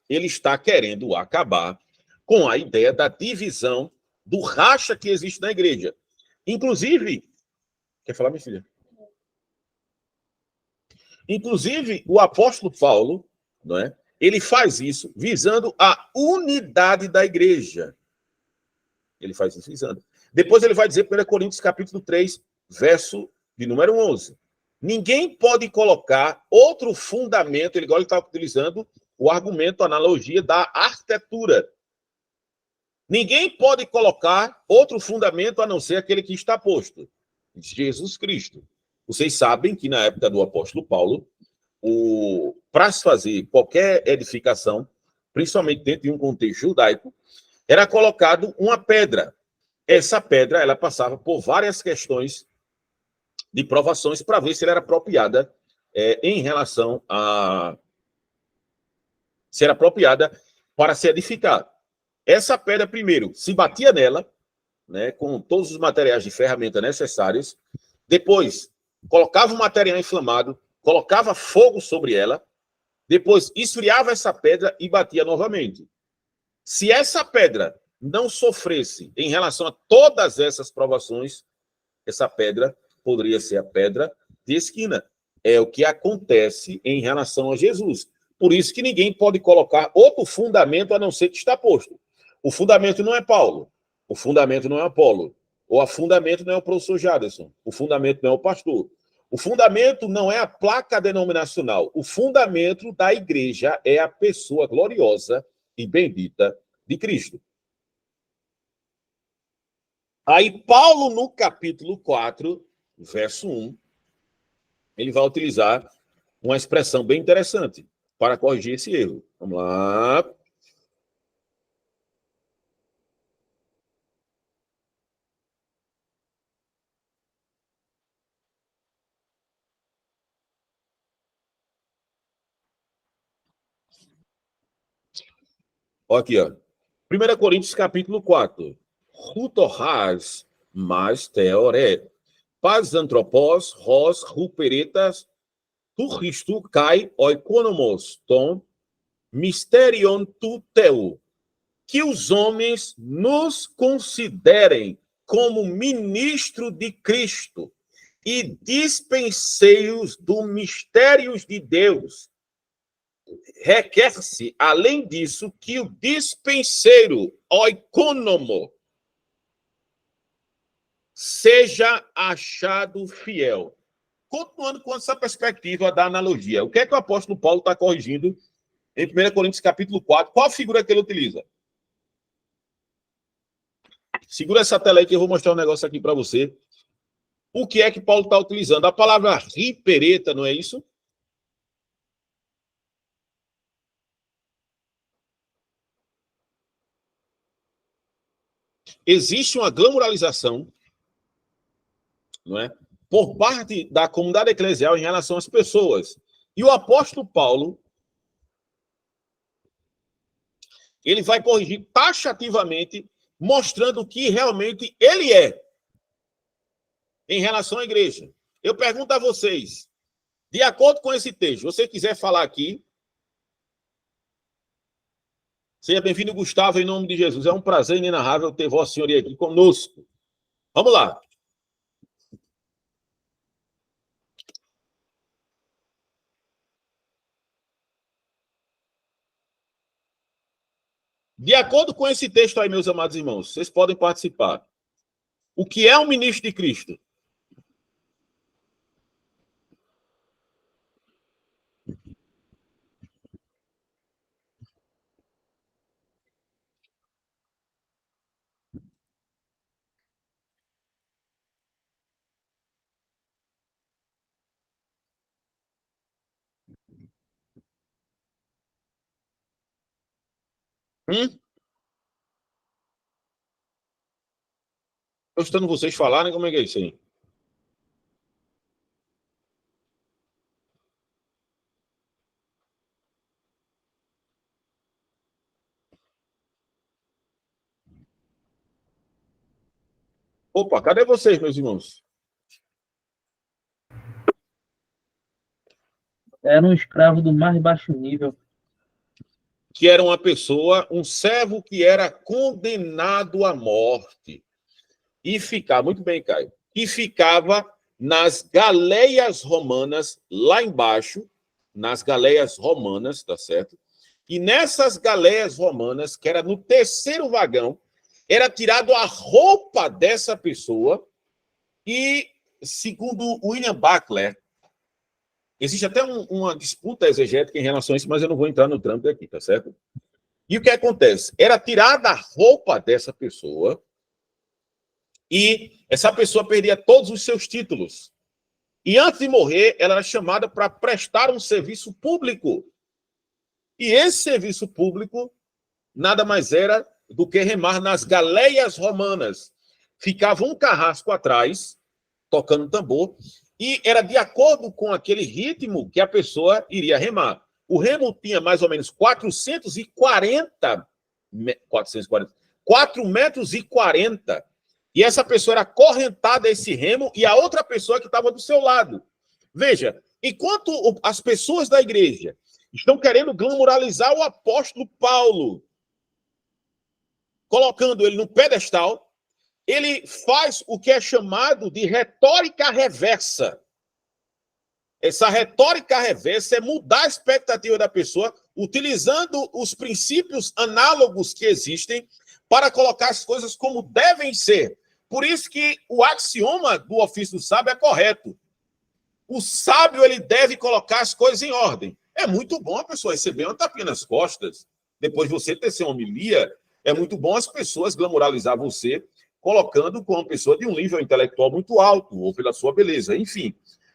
Ele está querendo acabar com a ideia da divisão, do racha que existe na igreja. Inclusive, quer falar, minha filha? Inclusive, o apóstolo Paulo, não é? Ele faz isso visando a unidade da igreja. Ele faz isso visando. Depois ele vai dizer, 1 Coríntios capítulo 3, verso de número 11. Ninguém pode colocar outro fundamento, ele agora está utilizando o argumento, a analogia da arquitetura. Ninguém pode colocar outro fundamento a não ser aquele que está posto, Jesus Cristo. Vocês sabem que na época do apóstolo Paulo, para se fazer qualquer edificação, principalmente dentro de um contexto judaico, era colocado uma pedra. Essa pedra, ela passava por várias questões de provações para ver se ela era apropriada em relação a... se era apropriada para se edificar. Essa pedra, primeiro, se batia nela, né, com todos os materiais de ferramenta necessários. Depois, colocava o material inflamado, colocava fogo sobre ela. Depois, esfriava essa pedra e batia novamente. Se essa pedra não sofresse em relação a todas essas provações, essa pedra poderia ser a pedra de esquina. É o que acontece em relação a Jesus. Por isso que ninguém pode colocar outro fundamento a não ser que está posto. O fundamento não é Paulo, o fundamento não é Apolo, ou o fundamento não é o professor Jaderson, o fundamento não é o pastor. O fundamento não é a placa denominacional. O fundamento da igreja é a pessoa gloriosa e bendita de Cristo. Aí, Paulo, no capítulo 4, verso 1, ele vai utilizar uma expressão bem interessante para corrigir esse erro. Vamos lá. Ó aqui, ó. 1 Coríntios, capítulo 4. Rutorras, mas teoré. Paz antropós, ros, ruperetas, tu Christu kai oikonomos, tom, mysterion tu teu. Que os homens nos considerem como ministro de Cristo e dispenseiros dos mistérios de Deus. Requer-se, além disso, que o dispenseiro, oikonomo, seja achado fiel. Continuando com essa perspectiva da analogia, o que é que o apóstolo Paulo está corrigindo em 1 Coríntios capítulo 4? Qual a figura que ele utiliza? Segura essa tela aí que eu vou mostrar um negócio aqui para você. O que é que Paulo está utilizando? A palavra ripereta, não é isso? Existe uma glamoralização, não é? Por parte da comunidade eclesial em relação às pessoas. E o apóstolo Paulo, ele vai corrigir taxativamente, mostrando o que realmente ele é em relação à igreja. Eu pergunto a vocês, de acordo com esse texto, se você quiser falar aqui, seja bem-vindo, Gustavo, em nome de Jesus. É um prazer inenarrável ter Vossa Senhoria aqui conosco. Vamos lá. De acordo com esse texto aí, meus amados irmãos, vocês podem participar. O que é um ministro de Cristo? Estou escutando vocês falarem, como é que é isso aí? Opa, cadê vocês, meus irmãos? Era um escravo do mais baixo nível. Que era uma pessoa, um servo que era condenado à morte. E ficava, muito bem, Caio, e ficava nas galeias romanas, lá embaixo, nas galeias romanas, tá certo? E nessas galeias romanas, que era no terceiro vagão, era tirado a roupa dessa pessoa e, segundo William Butler, existe até uma disputa exegética em relação a isso, mas eu não vou entrar no trâmite aqui, tá certo? E o que acontece? Era tirada a roupa dessa pessoa e essa pessoa perdia todos os seus títulos. E antes de morrer, ela era chamada para prestar um serviço público. E esse serviço público nada mais era do que remar nas galeias romanas. Ficava um carrasco atrás, tocando tambor, e era de acordo com aquele ritmo que a pessoa iria remar. O remo tinha mais ou menos 440 4 metros e 40. E essa pessoa era correntada a esse remo e a outra pessoa que estava do seu lado. Veja, enquanto as pessoas da igreja estão querendo glamoralizar o apóstolo Paulo, colocando ele no pedestal, ele faz o que é chamado de retórica reversa. Essa retórica reversa é mudar a expectativa da pessoa, utilizando os princípios análogos que existem para colocar as coisas como devem ser. Por isso que o axioma do ofício do sábio é correto. O sábio, ele deve colocar as coisas em ordem. É muito bom a pessoa receber uma tapinha nas costas, depois de você tecer uma homilia. É muito bom as pessoas glamoralizar você, colocando como uma pessoa de um nível intelectual muito alto, ou pela sua beleza, enfim.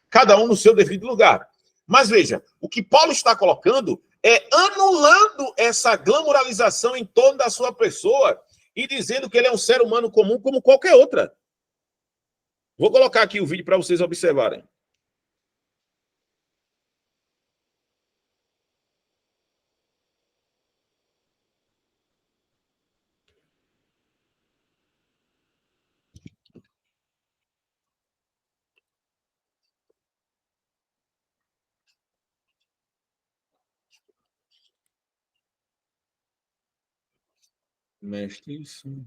Cada um no seu devido lugar. Mas veja, o que Paulo está colocando é anulando essa glamoralização em torno da sua pessoa e dizendo que ele é um ser humano comum como qualquer outra. Vou colocar aqui o vídeo para vocês observarem. Mestre, sim.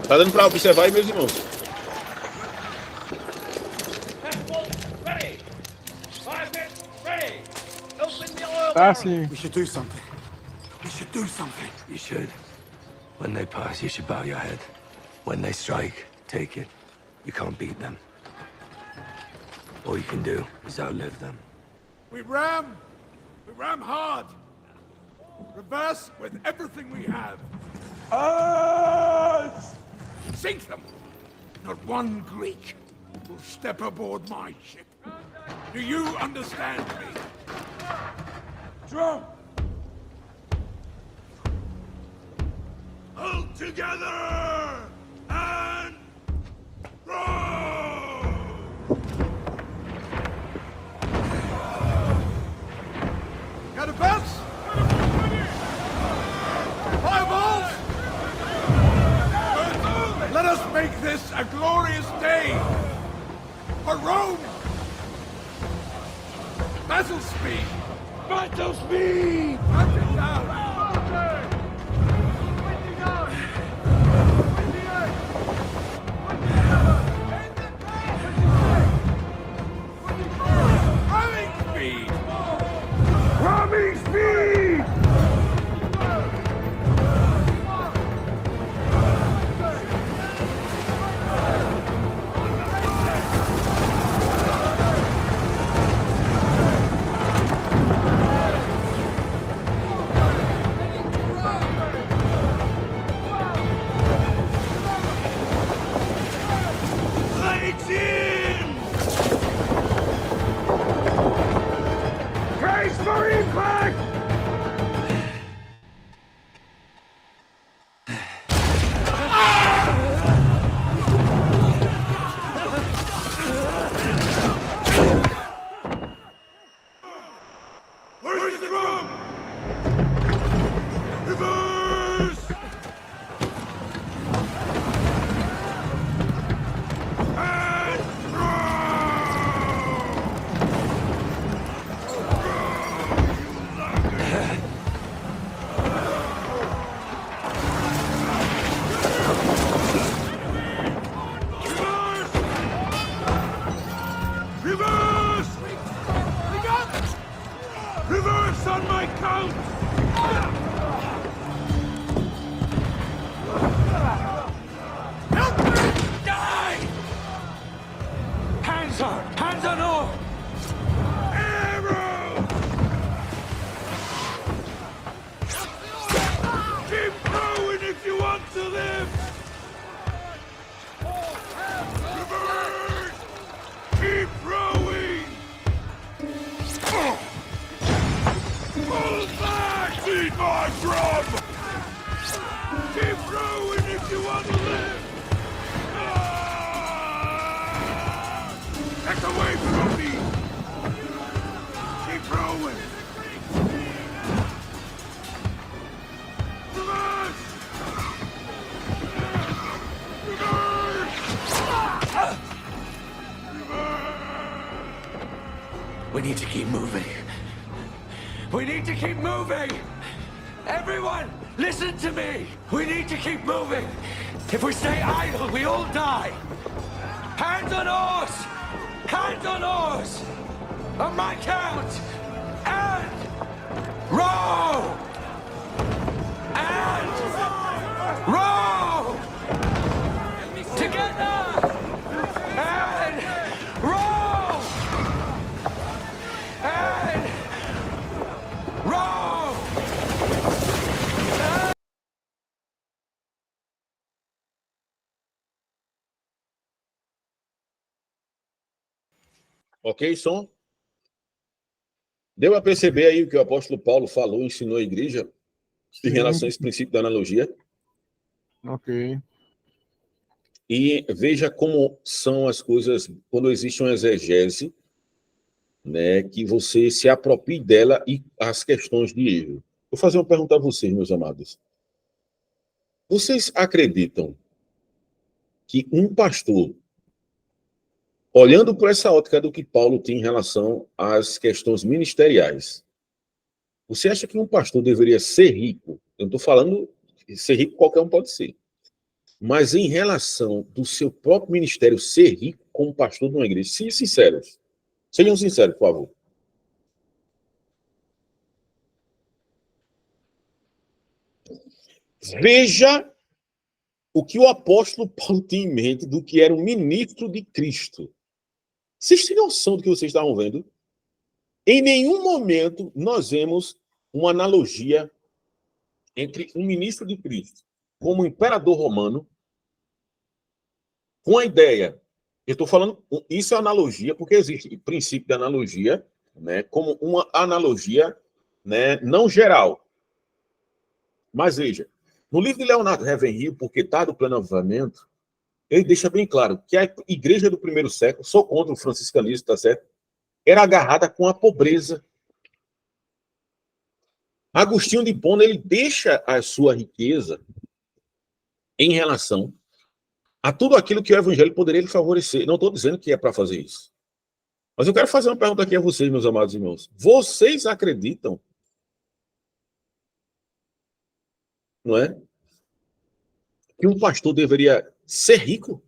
Tá dando para observar aí, meus irmãos? Tá, sim. We should do something. We should do something. You should. When they pass, you should bow your head. When they strike, take it. You can't beat them. All you can do is outlive them. We ram hard. Reverse with everything we have. Sink them. Not one Greek will step aboard my ship. Do you understand me? Drum! Hold together! And row! Got a belt? Fireballs! Let us make this a glorious day for Rome! Battle speed! Battle speed! March it down! Ramming speed! Ramming speed! Legs in! Brace for impact! Where's the drum? Reverse! And Reverse! Reverse on my count! Help me! Die! Hands on all! Arrow! Keep going if you want to live! Reverse! Keep rowing! Pull back! Beat my drum! Keep rowing if you want to live! Get away from me! Keep rowing! Reverse! We need to keep moving. We need to keep moving! Everyone, listen to me! We need to keep moving! If we stay idle, we all die! Hands on oars! Hands on oars! On my count! And row! And row! Together! And row! And row! Ok, som? Deu a perceber aí o que o apóstolo Paulo falou, ensinou a igreja em relação a esse princípio da analogia? Ok. e veja como são as coisas quando existe uma exegese, né, que você se aproprie dela e as questões de erro. Vou fazer uma pergunta a vocês, meus amados. Vocês acreditam que um pastor, olhando por essa ótica do que Paulo tem em relação às questões ministeriais, você acha que um pastor deveria ser rico? Eu não estou falando ser rico, qualquer um pode ser. Mas em relação do seu próprio ministério ser rico como pastor de uma igreja, sejam sinceros. Sejam sinceros, por favor. Veja o que o apóstolo Paulo tinha em mente do que era um ministro de Cristo. Vocês têm noção do que vocês estavam vendo? Em nenhum momento nós vemos uma analogia entre um ministro de Cristo como imperador romano com a ideia. Eu estou falando, isso é analogia, porque existe o princípio da analogia, né, como uma analogia, né, não geral. Mas veja, no livro de Leonardo Ravenhill, Porque está do Pleno Avivamento, ele deixa bem claro que a igreja do primeiro século, sou contra o franciscanismo, tá certo? Era agarrada com a pobreza. Agostinho de Hipona, ele deixa a sua riqueza em relação a tudo aquilo que o evangelho poderia lhe favorecer. Não estou dizendo que é para fazer isso. Mas eu quero fazer uma pergunta aqui a vocês, meus amados irmãos. Vocês acreditam, não é, que um pastor deveria ser rico?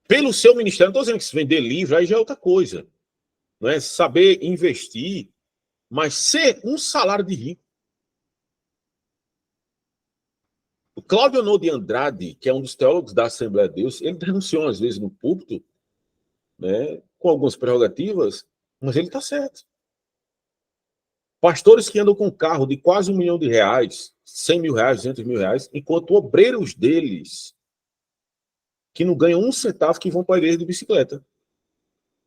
Pelo seu ministério, não estou dizendo que se vender livro, aí já é outra coisa. Não é? Saber investir, mas ser um salário de rico. O Cláudio Honor de Andrade, que é um dos teólogos da Assembleia de Deus, ele denunciou às vezes no púlpito, né, com algumas prerrogativas, mas ele está certo. Pastores que andam com carro de quase R$1 milhão, R$100 mil, R$200 mil, enquanto obreiros deles, que não ganham um centavo, que vão para a igreja de bicicleta.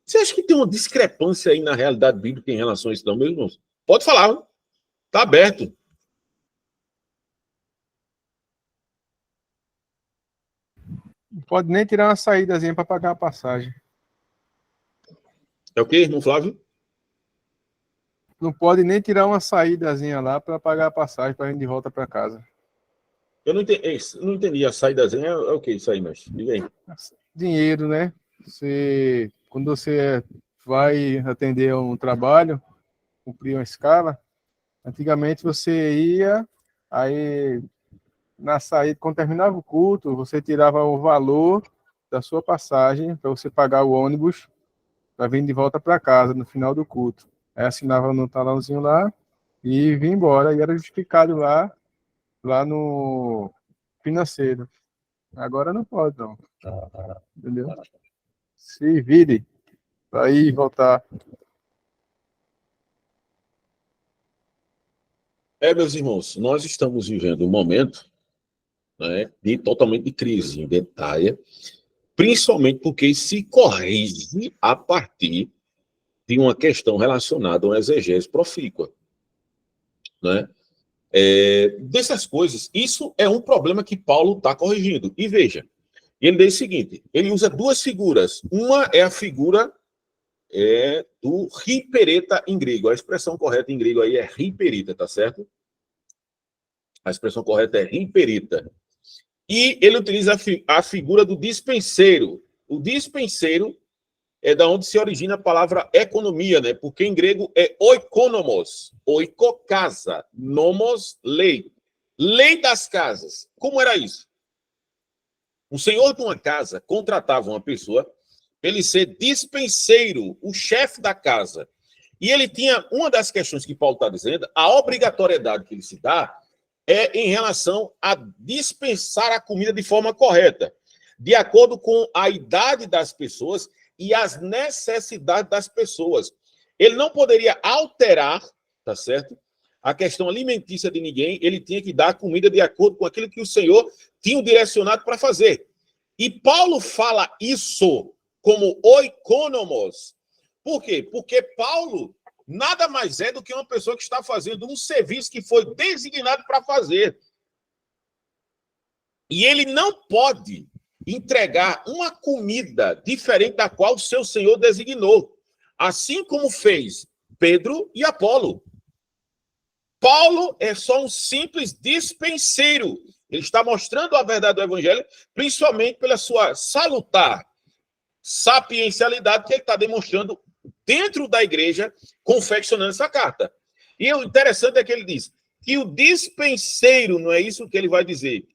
Você acha que tem uma discrepância aí na realidade bíblica em relação a isso, não, meus irmãos? Pode falar, está aberto. Não pode nem tirar uma saídazinha para pagar a passagem. É o quê, irmão Flávio? Não pode nem tirar uma saídazinha lá para pagar a passagem para ir de volta para casa. Eu não entendi. A saídazinha é o que isso aí, mas diga aí. Dinheiro, né? Quando você vai atender um trabalho, cumprir uma escala, antigamente você ia, aí na saída, quando terminava o culto, você tirava o valor da sua passagem para você pagar o ônibus para vir de volta para casa no final do culto. Aí assinava no talãozinho lá e vinha embora. E era justificado lá no financeiro. Agora não pode, não. Entendeu? Se vire para ir e voltar. Meus irmãos, nós estamos vivendo um momento, né, totalmente de crise identitária, principalmente porque se corrige a partir de uma questão relacionada a uma exegese profícua. Né? Dessas coisas, isso é um problema que Paulo está corrigindo. E veja, ele diz o seguinte, ele usa duas figuras. Uma é a figura do ripereta em grego. A expressão correta em grego aí é riperita, tá certo? A expressão correta é riperita. E ele utiliza a figura do dispenseiro. O dispenseiro é da onde se origina a palavra economia, né? Porque em grego é oikonomos, oikokasa, nomos, lei. Lei das casas. Como era isso? O senhor de uma casa contratava uma pessoa para ele ser dispenseiro, o chefe da casa. E ele tinha, uma das questões que Paulo está dizendo, a obrigatoriedade que ele se dá é em relação a dispensar a comida de forma correta, de acordo com a idade das pessoas e as necessidades das pessoas. Ele não poderia alterar, tá certo? A questão alimentícia de ninguém, ele tinha que dar comida de acordo com aquilo que o Senhor tinha direcionado para fazer. E Paulo fala isso como oikonomos. Por quê? Porque Paulo nada mais é do que uma pessoa que está fazendo um serviço que foi designado para fazer. E ele não pode entregar uma comida diferente da qual o seu Senhor designou, assim como fez Pedro e Apolo. Paulo é só um simples dispenseiro. Ele está mostrando a verdade do evangelho, principalmente pela sua salutar sapiencialidade que ele está demonstrando dentro da igreja, confeccionando essa carta. E o interessante é que ele diz que o dispenseiro, não é isso que ele vai dizer.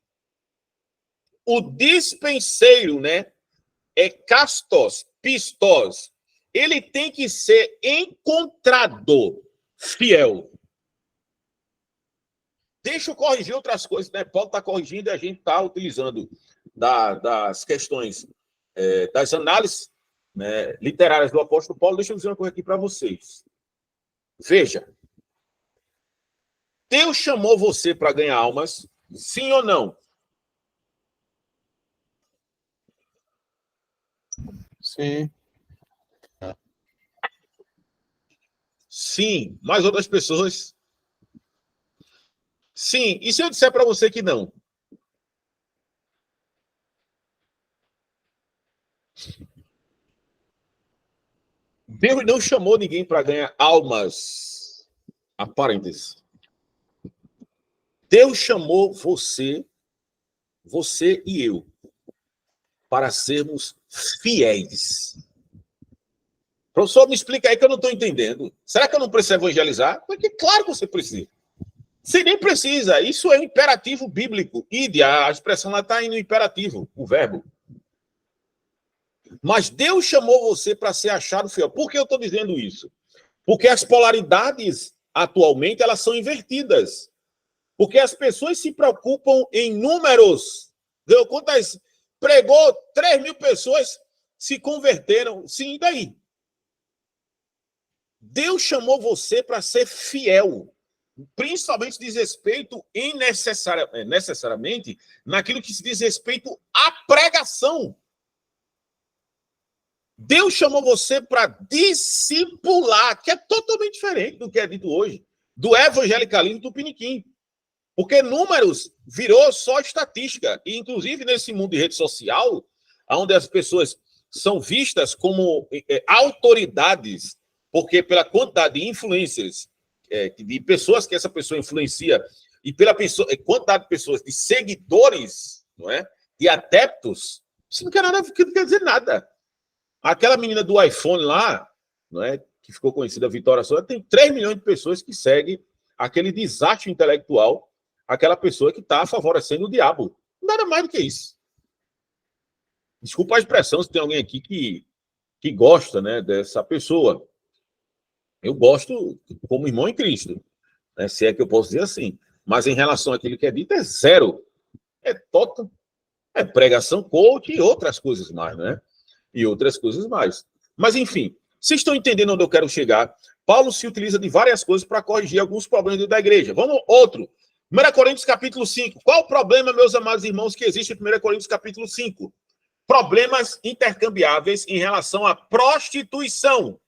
O dispenseiro, né, é castos, pistos. Ele tem que ser encontrado fiel. Deixa eu corrigir outras coisas, né? Paulo está corrigindo e a gente está utilizando das questões, das análises, né, literárias do apóstolo Paulo. Deixa eu dizer uma coisa aqui para vocês. Veja. Deus chamou você para ganhar almas, sim ou não? Sim. Sim, mas outras pessoas? Sim. E se eu disser para você que não? Deus não chamou ninguém para ganhar almas. A parênteses. Deus chamou você e eu, para sermos fiéis. Professor, me explica aí que eu não estou entendendo. Será que eu não preciso evangelizar? Porque claro que você precisa. Você nem precisa. Isso é um imperativo bíblico. Ide, a expressão lá está no imperativo, o verbo. Mas Deus chamou você para ser achado fiel. Por que eu estou dizendo isso? Porque as polaridades, atualmente, elas são invertidas. Porque as pessoas se preocupam em números. Deu quantas? Pregou 3.000 pessoas, se converteram. Sim, e daí? Deus chamou você para ser fiel. Principalmente diz respeito necessariamente naquilo que se diz respeito à pregação. Deus chamou você para discipular, que é totalmente diferente do que é dito hoje, do evangelicalismo do Tupiniquim. Porque números virou só estatística. E, inclusive, nesse mundo de rede social, onde as pessoas são vistas como autoridades, porque pela quantidade de influencers, de pessoas que essa pessoa influencia, e pela quantidade de pessoas, de seguidores, não é? De adeptos, isso não quer dizer nada. Aquela menina do iPhone lá, não é? Que ficou conhecida, Vitória Souza, tem 3 milhões de pessoas que seguem aquele desastre intelectual, aquela pessoa que está favorecendo o diabo. Nada mais do que isso. Desculpa a expressão, se tem alguém aqui que gosta, né, dessa pessoa. Eu gosto como irmão em Cristo, né, se é que eu posso dizer assim. Mas em relação àquilo que é dito, é zero. É total. É pregação, coach e outras coisas mais, né? E outras coisas mais. Mas, enfim, vocês estão entendendo onde eu quero chegar? Paulo se utiliza de várias coisas para corrigir alguns problemas da igreja. Vamos, outro. 1 Coríntios capítulo 5. Qual o problema, meus amados irmãos, que existe em 1 Coríntios capítulo 5? Problemas intercambiáveis em relação à prostituição.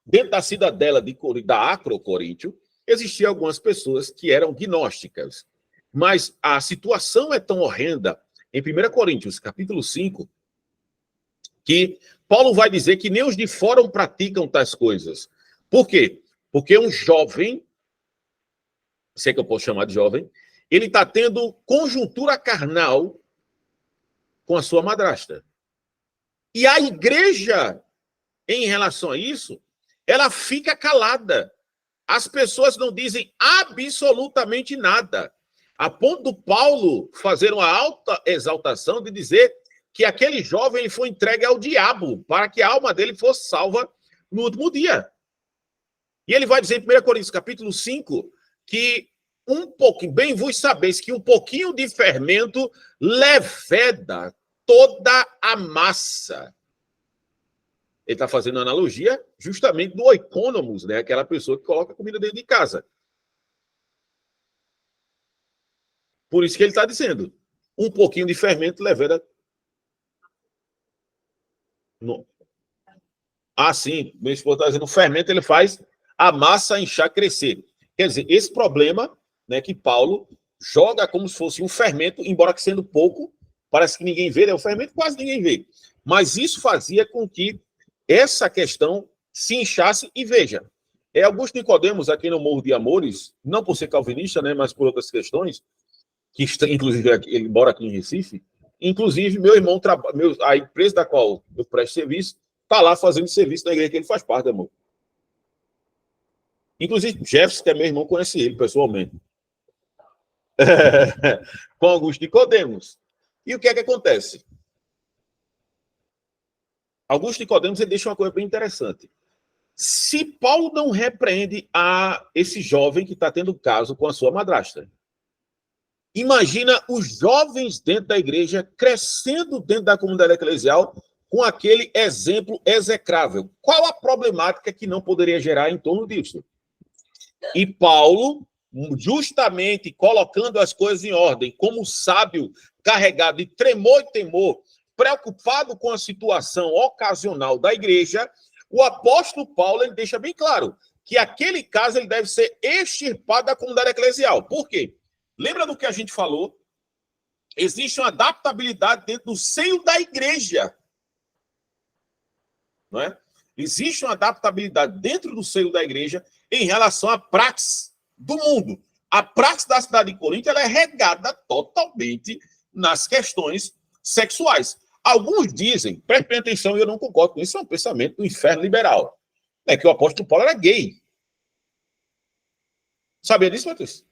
Dentro da cidadela da Acrocoríntio, existiam algumas pessoas que eram gnósticas. Mas a situação é tão horrenda em 1 Coríntios capítulo 5, que Paulo vai dizer que nem os de fora praticam tais coisas. Por quê? Porque um jovem, se é que eu posso chamar de jovem, ele está tendo conjuntura carnal com a sua madrasta. E a igreja, em relação a isso, ela fica calada. As pessoas não dizem absolutamente nada. A ponto do Paulo fazer uma alta exaltação de dizer que aquele jovem ele foi entregue ao diabo para que a alma dele fosse salva no último dia. E ele vai dizer em 1 Coríntios capítulo 5 que um pouquinho, bem vos sabeis que um pouquinho de fermento leveda toda a massa. Ele está fazendo uma analogia justamente do oikonomos, né? Aquela pessoa que coloca comida dentro de casa. Por isso que ele está dizendo, um pouquinho de fermento leveda... No... Ah, sim, meu esposo está dizendo, o fermento ele faz a massa inchar, crescer. Quer dizer, esse problema, né, que Paulo joga como se fosse um fermento, embora que sendo pouco, parece que ninguém vê, né? O fermento quase ninguém vê. Mas isso fazia com que essa questão se inchasse. E veja, Augusto Nicodemos, aqui no Morro de Amores, não por ser calvinista, né, mas por outras questões, que inclusive ele mora aqui em Recife, inclusive meu irmão, a empresa da qual eu presto serviço, está lá fazendo serviço na igreja que ele faz parte, amor. Inclusive Jefferson, que é meu irmão, conhece ele pessoalmente. Com Augusto Nicodemos. E o que é que acontece? Augusto Nicodemos ele deixa uma coisa bem interessante. Se Paulo não repreende a esse jovem que está tendo caso com a sua madrasta, imagina os jovens dentro da igreja crescendo dentro da comunidade eclesial com aquele exemplo execrável. Qual a problemática que não poderia gerar em torno disso? E Paulo, justamente colocando as coisas em ordem, como sábio carregado de tremor e temor, preocupado com a situação ocasional da igreja, o apóstolo Paulo ele deixa bem claro que aquele caso ele deve ser extirpado da comunidade eclesial. Por quê? Lembra do que a gente falou? Existe uma adaptabilidade dentro do seio da igreja. Não é? Existe uma adaptabilidade dentro do seio da igreja em relação à praxe do mundo. A praxe da cidade de Corinto ela é regada totalmente nas questões sexuais. Alguns dizem, prestem atenção, e eu não concordo com isso, é um pensamento do inferno liberal. É que o apóstolo Paulo era gay. Sabia disso, Matheus?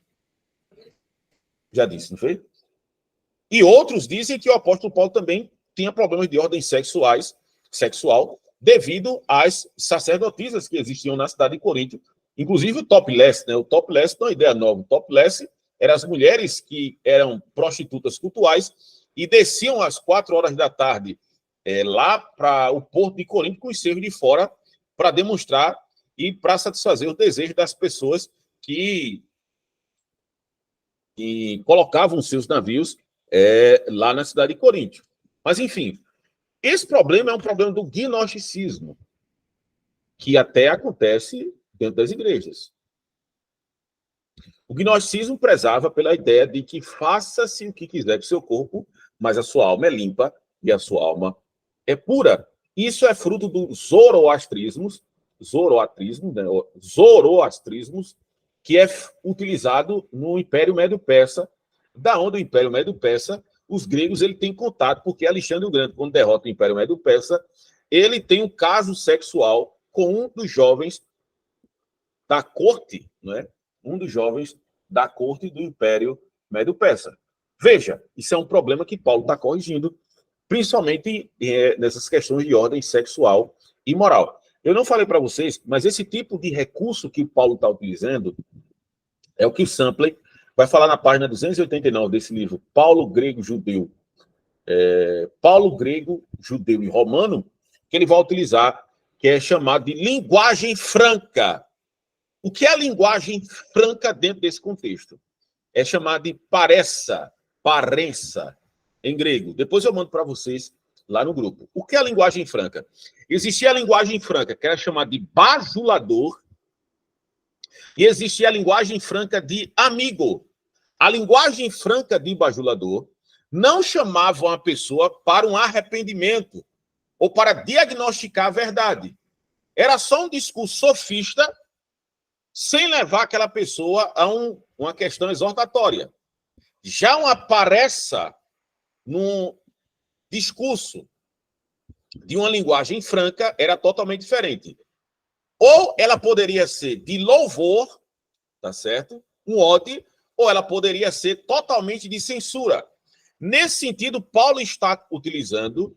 Já disse, não foi? E outros dizem que o apóstolo Paulo também tinha problemas de ordem sexual devido às sacerdotisas que existiam na cidade de Corinto. Inclusive o topless, né? O topless não é uma ideia nova. O topless eram as mulheres que eram prostitutas cultuais e desciam às 4 horas da tarde lá para o porto de Corinto com os seios de fora para demonstrar e para satisfazer os desejos das pessoas que colocavam seus navios lá na cidade de Corinto. Mas, enfim, esse problema é um problema do gnosticismo, que até acontece dentro das igrejas. O gnosticismo prezava pela ideia de que faça-se o que quiser com o seu corpo, mas a sua alma é limpa e a sua alma é pura. Isso é fruto do zoroastrismo, né? Zoroastrismos, que é utilizado no Império Médio-Persa, da onde o Império Médio-Persa, os gregos ele tem contato, porque Alexandre o Grande, quando derrota o Império Médio-Persa, ele tem um caso sexual com um dos jovens da corte, né? Um dos jovens da corte do Império Médio-Persa. Veja, isso é um problema que Paulo está corrigindo, principalmente nessas questões de ordem sexual e moral. Eu não falei para vocês, mas esse tipo de recurso que Paulo está utilizando é o que o Sampley vai falar na página 289 desse livro, Paulo Grego, Judeu e Romano, que ele vai utilizar, que é chamado de linguagem franca. O que é a linguagem franca dentro desse contexto? É chamado de parença, em grego. Depois eu mando para vocês lá no grupo. O que é a linguagem franca? Existia a linguagem franca, que era chamada de bajulador, e existia a linguagem franca de amigo. A linguagem franca de bajulador não chamavam a pessoa para um arrependimento ou para diagnosticar a verdade. Era só um discurso sofista sem levar aquela pessoa a uma questão exortatória. Já uma pareça num discurso de uma linguagem franca era totalmente diferente. Ou ela poderia ser de louvor, tá certo? Um ode, ou ela poderia ser totalmente de censura. Nesse sentido, Paulo está utilizando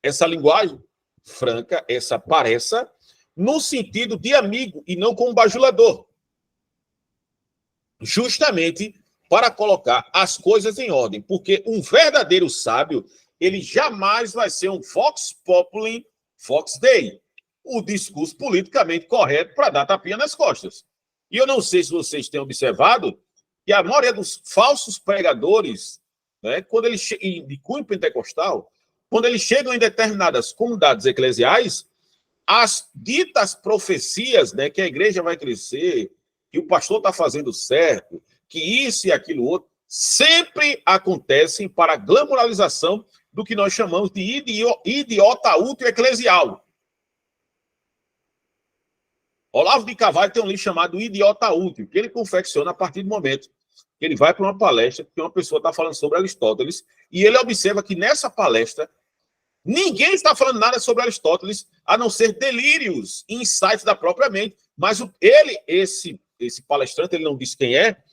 essa linguagem franca, essa pareça, no sentido de amigo e não como bajulador. Justamente para colocar as coisas em ordem, porque um verdadeiro sábio, ele jamais vai ser um vox populi, vox dei, o discurso politicamente correto para dar tapinha nas costas. E eu não sei se vocês têm observado que a maioria dos falsos pregadores, né, quando eles de cunho pentecostal, quando eles chegam em determinadas comunidades eclesiais, as ditas profecias, né, que a igreja vai crescer, que o pastor está fazendo certo, que isso e aquilo outro, sempre acontecem para a glamoralização do que nós chamamos de idiota útil eclesial. Olavo de Carvalho tem um livro chamado Idiota Útil, que ele confecciona a partir do momento que ele vai para uma palestra que uma pessoa está falando sobre Aristóteles, e ele observa que nessa palestra ninguém está falando nada sobre Aristóteles, a não ser delírios e insights da própria mente. Mas esse palestrante, ele não diz quem é,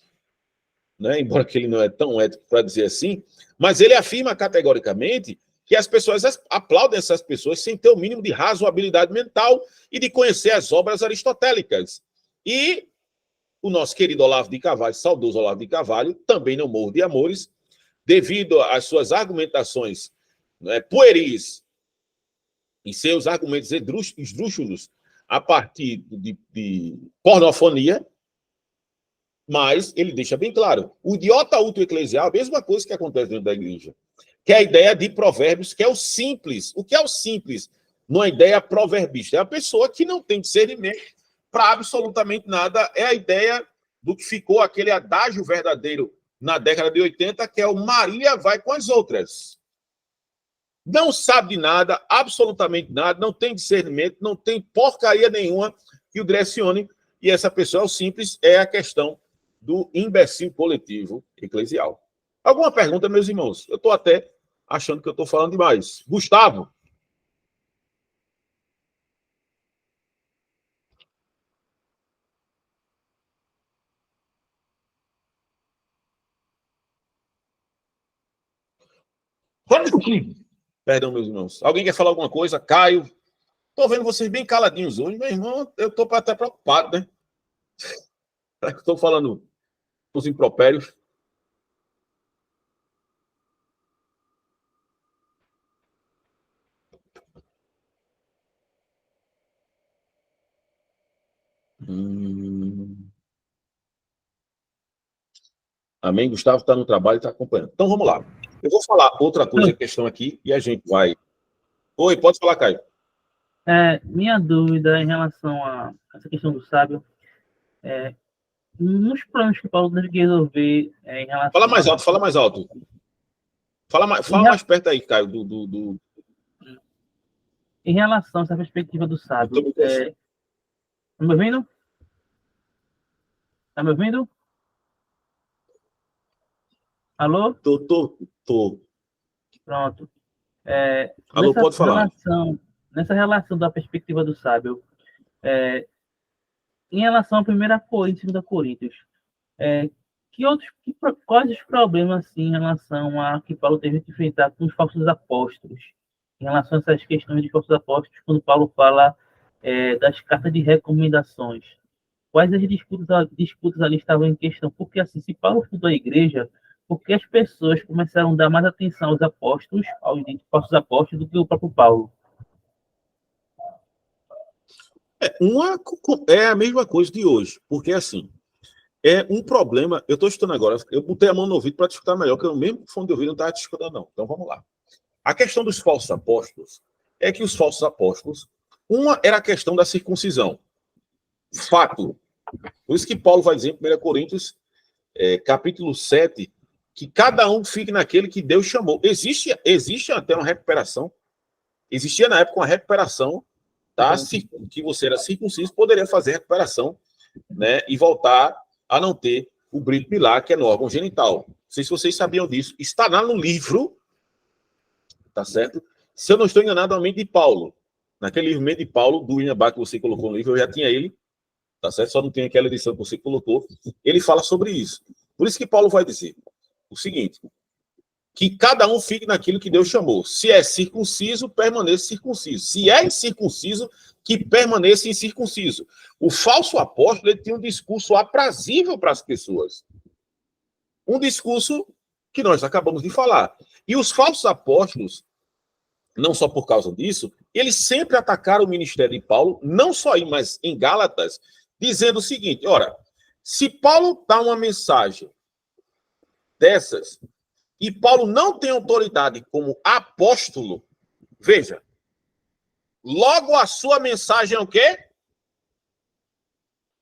né? Embora que ele não é tão ético para dizer assim, mas ele afirma categoricamente que as pessoas aplaudem essas pessoas sem ter o mínimo de razoabilidade mental e de conhecer as obras aristotélicas. E o nosso querido Olavo de Carvalho, saudoso Olavo de Carvalho, também não morre de amores, devido às suas argumentações, né, pueris e seus argumentos esdrúxulos a partir de pornofonia, mas ele deixa bem claro, o idiota útil eclesial é a mesma coisa que acontece dentro da igreja, que é a ideia de provérbios, que é o simples. O que é o simples? Numa ideia proverbista. É a pessoa que não tem discernimento para absolutamente nada. É a ideia do que ficou aquele adágio verdadeiro na década de 80, que é o Maria vai com as outras. Não sabe de nada, absolutamente nada, não tem discernimento, não tem porcaria nenhuma que o direcione, e essa pessoa, o simples, é a questão do imbecil coletivo eclesial. Alguma pergunta, meus irmãos? Eu estou até achando que eu estou falando demais. Gustavo? Perdão, meus irmãos. Alguém quer falar alguma coisa? Caio? Estou vendo vocês bem caladinhos hoje. Meu irmão, eu estou até preocupado, né? Estou falando os impropérios. Amém? Gustavo está no trabalho e está acompanhando. Então, vamos lá. Eu vou falar outra coisa, questão aqui, e a gente vai... Oi, pode falar, Caio. Minha dúvida em relação a essa questão do sábio, nos planos que Paulo deve resolver em relação... Fala mais alto, fala mais alto. Fala mais perto aí, Caio, Em relação a essa perspectiva do sábio, tá me ouvindo? Tá me ouvindo? Alô? Tô. Pronto. Alô, pode falar. Nessa relação da perspectiva do sábio, em relação à 1 Coríntios e 2 Coríntios, quais os problemas assim, em relação a que Paulo teve que enfrentar com os falsos apóstolos? Em relação a essas questões de falsos apóstolos, quando Paulo fala das cartas de recomendações, quais as disputas ali estavam em questão? Porque assim, se Paulo fundou a igreja, porque as pessoas começaram a dar mais atenção aos apóstolos, aos falsos apóstolos, do que o próprio Paulo? É a mesma coisa de hoje, porque assim, é um problema. Eu estou escutando agora, eu botei a mão no ouvido para te escutar melhor, que eu mesmo fone de ouvido não estava te escutando, não. Então vamos lá. A questão dos falsos apóstolos é que os falsos apóstolos, uma era a questão da circuncisão. Fato. Por isso que Paulo vai dizer em 1 Coríntios, capítulo 7, que cada um fique naquele que Deus chamou. Existe até uma recuperação. Existia na época uma recuperação, tá? Que você era circunciso, poderia fazer recuperação, né? E voltar a não ter o brilho pilar, que é no órgão genital. Não sei se vocês sabiam disso. Está lá no livro, tá certo? Se eu não estou enganado, é o Mente de Paulo. Naquele livro Mente de Paulo, do William Bach, que você colocou no livro, eu já tinha ele, tá certo? Só não tem aquela edição que você colocou. Ele fala sobre isso. Por isso que Paulo vai dizer o seguinte, que cada um fique naquilo que Deus chamou. Se é circunciso, permaneça circunciso. Se é incircunciso, que permaneça incircunciso. O falso apóstolo, ele tem um discurso aprazível para as pessoas. Um discurso que nós acabamos de falar. E os falsos apóstolos, não só por causa disso, eles sempre atacaram o ministério de Paulo, não só aí, mas em Gálatas, dizendo o seguinte, ora, se Paulo dá uma mensagem dessas, e Paulo não tem autoridade como apóstolo, veja, logo a sua mensagem é o quê?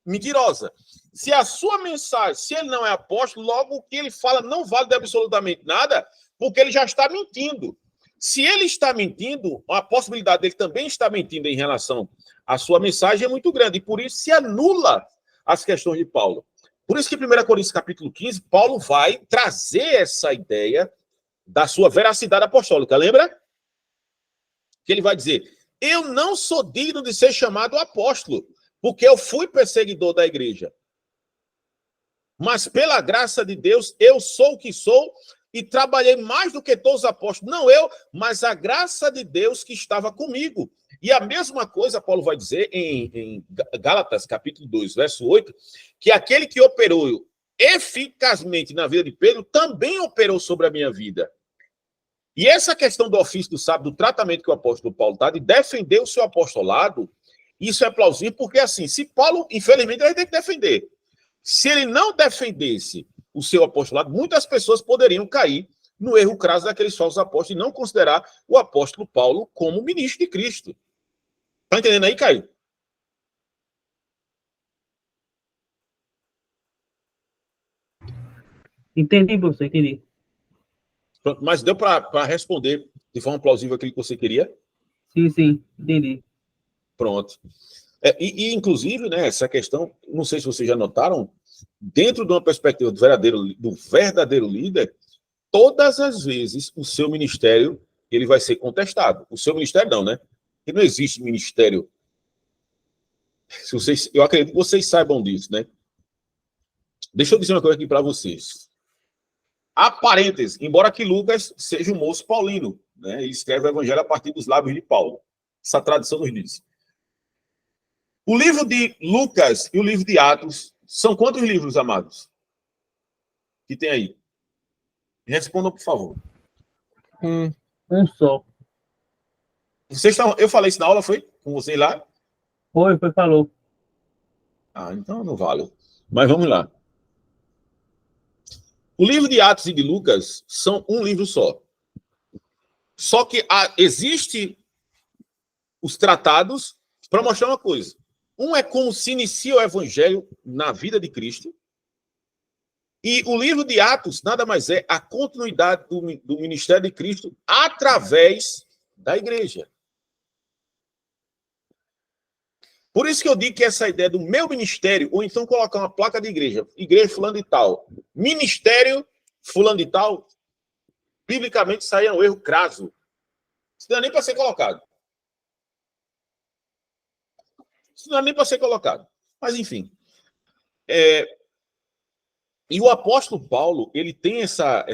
Mentirosa. Se a sua mensagem, se ele não é apóstolo, logo o que ele fala não vale de absolutamente nada, porque ele já está mentindo. Se ele está mentindo, a possibilidade dele também estar mentindo em relação à sua mensagem é muito grande, e por isso se anula as questões de Paulo. Por isso que em 1 Coríntios capítulo 15, Paulo vai trazer essa ideia da sua veracidade apostólica, lembra? Que ele vai dizer, eu não sou digno de ser chamado apóstolo, porque eu fui perseguidor da igreja. Mas pela graça de Deus, eu sou o que sou e trabalhei mais do que todos os apóstolos. Não eu, mas a graça de Deus que estava comigo. E a mesma coisa Paulo vai dizer em Gálatas, capítulo 2, verso 8, que aquele que operou eficazmente na vida de Pedro também operou sobre a minha vida. E essa questão do ofício do sábio, do tratamento que o apóstolo Paulo está, de defender o seu apostolado, isso é plausível, porque assim, se Paulo, infelizmente, ele tem que defender. Se ele não defendesse o seu apostolado, muitas pessoas poderiam cair no erro crasso daqueles falsos apóstolos e não considerar o apóstolo Paulo como ministro de Cristo. Está entendendo aí, Caio? Entendi, professor, entendi. Pronto, mas deu para responder de forma plausível aquilo que você queria? Sim, entendi. Pronto. Inclusive, né, essa questão, não sei se vocês já notaram, dentro de uma perspectiva do verdadeiro líder, todas as vezes o seu ministério ele vai ser contestado. O seu ministério não, né? Porque não existe ministério. Eu acredito que vocês saibam disso, né? Deixa eu dizer uma coisa aqui para vocês. Há parênteses, embora que Lucas seja um moço paulino, né? Ele escreve o evangelho a partir dos lábios de Paulo. Essa tradição nos diz. O livro de Lucas e o livro de Atos são quantos livros, amados? Que tem aí? Respondam, por favor. Um só. Eu falei isso na aula, foi? Com vocês lá? Foi, falou. Ah, então não vale. Mas vamos lá. O livro de Atos e de Lucas são um livro só. Só que existe os tratados para mostrar uma coisa. Um é como se inicia o evangelho na vida de Cristo. E o livro de Atos nada mais é a continuidade do ministério de Cristo através da igreja. Por isso que eu digo que essa ideia do meu ministério, ou então colocar uma placa de igreja fulano de tal, ministério fulano de tal, biblicamente isso aí é um erro crasso. Isso não é nem para ser colocado. Isso não é nem para ser colocado. Mas, enfim. E o apóstolo Paulo, ele tem essa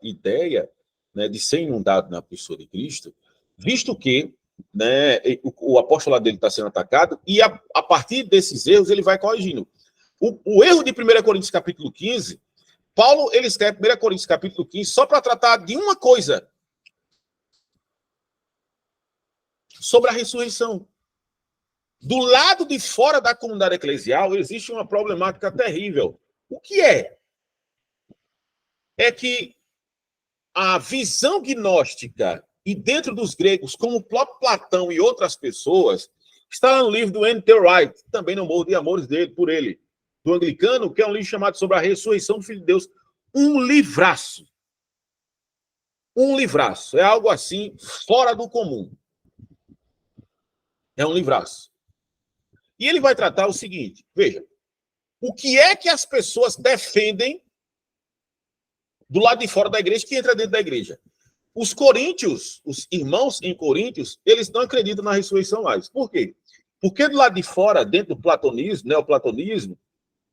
ideia, né, de ser inundado na pessoa de Cristo, visto que, né, o apostolado dele está sendo atacado, e a partir desses erros ele vai corrigindo. O erro de 1 Coríntios capítulo 15, Paulo ele escreve 1 Coríntios capítulo 15 só para tratar de uma coisa, sobre a ressurreição. Do lado de fora da comunidade eclesial existe uma problemática terrível. O que é? É que a visão gnóstica, e dentro dos gregos, como o próprio Platão e outras pessoas, está lá no livro do N.T. Wright, também não morro de amores por ele, do anglicano, que é um livro chamado Sobre a Ressurreição do Filho de Deus. Um livraço. Um livraço. É algo assim, fora do comum. É um livraço. E ele vai tratar o seguinte, veja, o que é que as pessoas defendem do lado de fora da igreja que entra dentro da igreja? Os coríntios, os irmãos em Coríntios, eles não acreditam na ressurreição mais. Por quê? Porque do lado de fora, dentro do platonismo, neoplatonismo,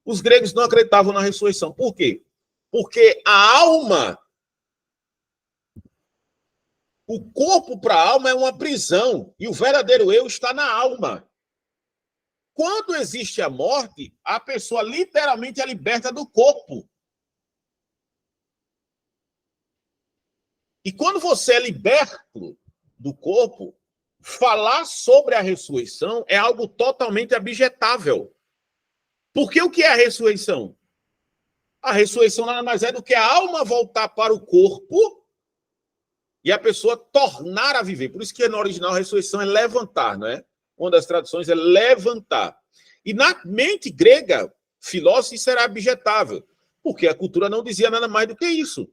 os gregos não acreditavam na ressurreição. Por quê? Porque a alma, o corpo para a alma é uma prisão, e o verdadeiro eu está na alma. Quando existe a morte, a pessoa literalmente é liberta do corpo. E quando você é liberto do corpo, falar sobre a ressurreição é algo totalmente abjetável. Porque o que é a ressurreição? A ressurreição nada mais é do que a alma voltar para o corpo e a pessoa tornar a viver. Por isso que no original a ressurreição é levantar, não é? Uma das traduções é levantar. E na mente grega, filósofo e será objetável, porque a cultura não dizia nada mais do que isso.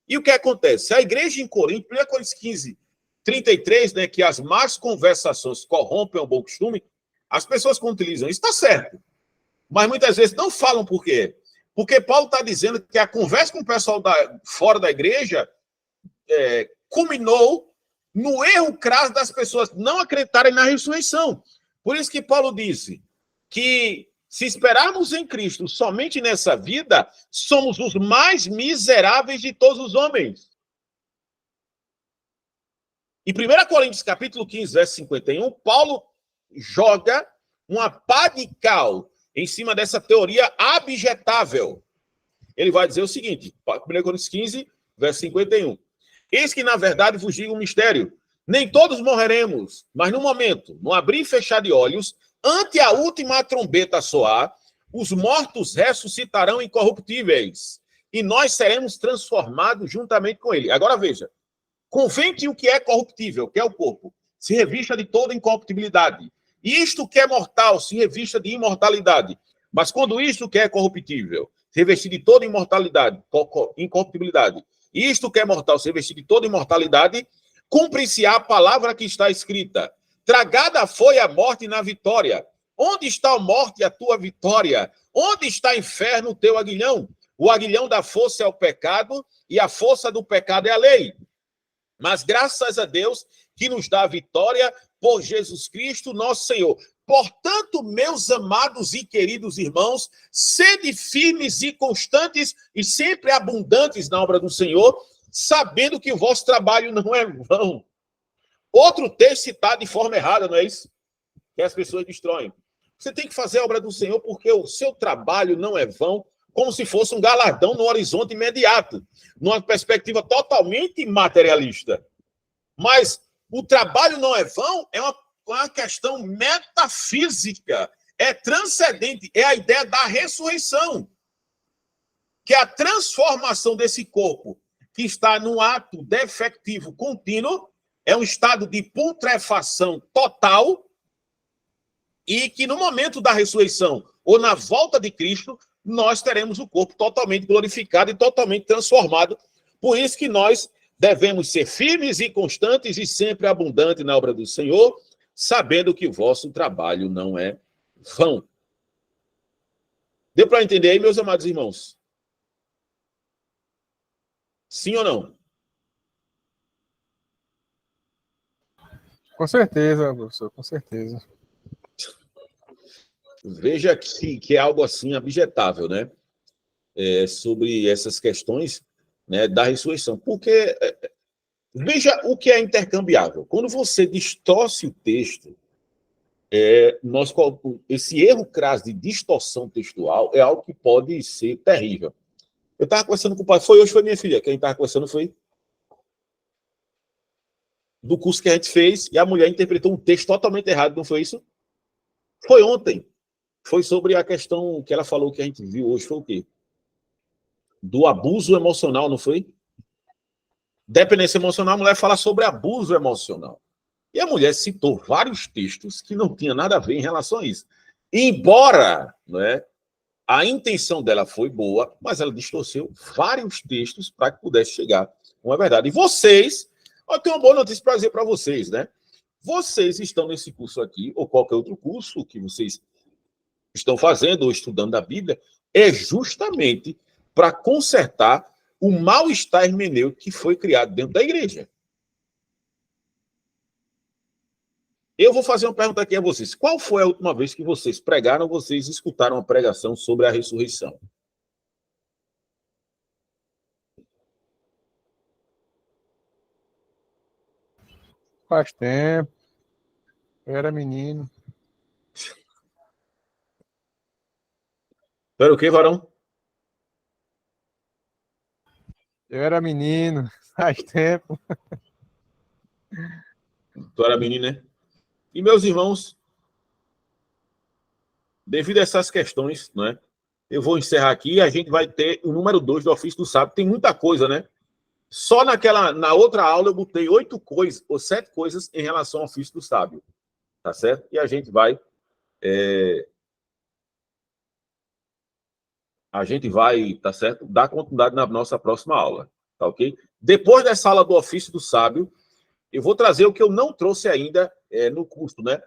E o que acontece? A igreja em Corinto, 1 Coríntios 15, 33, né, que as más conversações corrompem o bom costume, as pessoas que utilizam isso, está certo. Mas muitas vezes não falam por quê. Porque Paulo está dizendo que a conversa com o pessoal fora da igreja culminou no erro crasso das pessoas não acreditarem na ressurreição. Por isso que Paulo disse que se esperarmos em Cristo somente nessa vida, somos os mais miseráveis de todos os homens. Em 1 Coríntios, capítulo 15, verso 51, Paulo joga uma pá de cal em cima dessa teoria abjetável. Ele vai dizer o seguinte, 1 Coríntios 15, verso 51. Eis que, na verdade, vos digo um mistério. Nem todos morreremos, mas no momento, no abrir e fechar de olhos, ante a última trombeta soar, os mortos ressuscitarão incorruptíveis, e nós seremos transformados juntamente com ele. Agora veja, convém que o que é corruptível, que é o corpo, se revista de toda incorruptibilidade. E isto que é mortal se revista de imortalidade. Mas quando isto que é corruptível se revestir de toda incorruptibilidade, e isto que é mortal se revestir de toda imortalidade, cumpre-se-á a palavra que está escrita. Tragada foi a morte na vitória. Onde está a morte, a tua vitória? Onde está, inferno, o teu aguilhão? O aguilhão da força é o pecado, e a força do pecado é a lei. Mas graças a Deus que nos dá a vitória por Jesus Cristo, nosso Senhor. Portanto, meus amados e queridos irmãos, sede firmes e constantes e sempre abundantes na obra do Senhor, sabendo que o vosso trabalho não é vão. Outro texto citado de forma errada, não é isso? Que as pessoas destroem. Você tem que fazer a obra do Senhor porque o seu trabalho não é vão, como se fosse um galardão no horizonte imediato, numa perspectiva totalmente materialista. Mas o trabalho não é vão é uma questão metafísica, é transcendente, é a ideia da ressurreição, que é a transformação desse corpo que está num ato defectivo contínuo, é um estado de putrefação total, e que no momento da ressurreição ou na volta de Cristo, nós teremos o corpo totalmente glorificado e totalmente transformado. Por isso que nós devemos ser firmes e constantes e sempre abundantes na obra do Senhor, sabendo que o vosso trabalho não é vão. Deu para entender aí, meus amados irmãos? Sim ou não? Com certeza, professor, com certeza. Veja que é algo assim objetável, né? Sobre essas questões, né, da ressurreição. Porque, veja o que é intercambiável. Quando você distorce o texto, esse erro crasso de distorção textual é algo que pode ser terrível. Eu estava conversando com o pai, foi minha filha, quem estava conversando foi do curso que a gente fez, e a mulher interpretou um texto totalmente errado, não foi isso? Foi ontem. Foi sobre a questão que ela falou que a gente viu hoje, foi o quê? Do abuso emocional, não foi? Dependência emocional, a mulher fala sobre abuso emocional. E a mulher citou vários textos que não tinham nada a ver em relação a isso. Embora, né, a intenção dela foi boa, mas ela distorceu vários textos para que pudesse chegar a uma verdade. E vocês, eu tenho uma boa notícia para dizer para vocês, né? Vocês estão nesse curso aqui, ou qualquer outro curso que vocês estão fazendo ou estudando a Bíblia, é justamente para consertar o mal-estar hermenêutico que foi criado dentro da igreja. Eu vou fazer uma pergunta aqui a vocês. Qual foi a última vez que vocês pregaram, vocês escutaram uma pregação sobre a ressurreição? Faz tempo. Eu era menino. Era o quê, varão? Eu era menino. Faz tempo. Tu era menino, né? E, meus irmãos, devido a essas questões, né, eu vou encerrar aqui e a gente vai ter o número 2 do ofício do sábio. Tem muita coisa, né? Só na outra aula eu botei 8 coisas, ou 7 coisas em relação ao ofício do sábio. Tá certo? E a gente vai a gente vai, tá certo? Dar continuidade na nossa próxima aula, tá ok? Depois dessa aula do ofício do sábio, eu vou trazer o que eu não trouxe ainda no curso, né?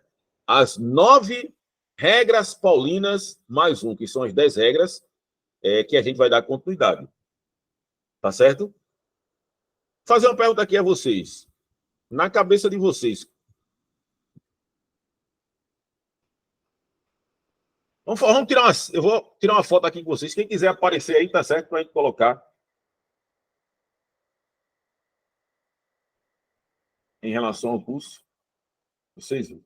As 9 regras paulinas mais um, que são as 10 regras que a gente vai dar continuidade. Tá certo? Vou fazer uma pergunta aqui a vocês. Na cabeça de vocês. Vamos tirar eu vou tirar uma foto aqui com vocês. Quem quiser aparecer aí, tá certo? Pra gente colocar. Em relação ao curso. Vocês viram?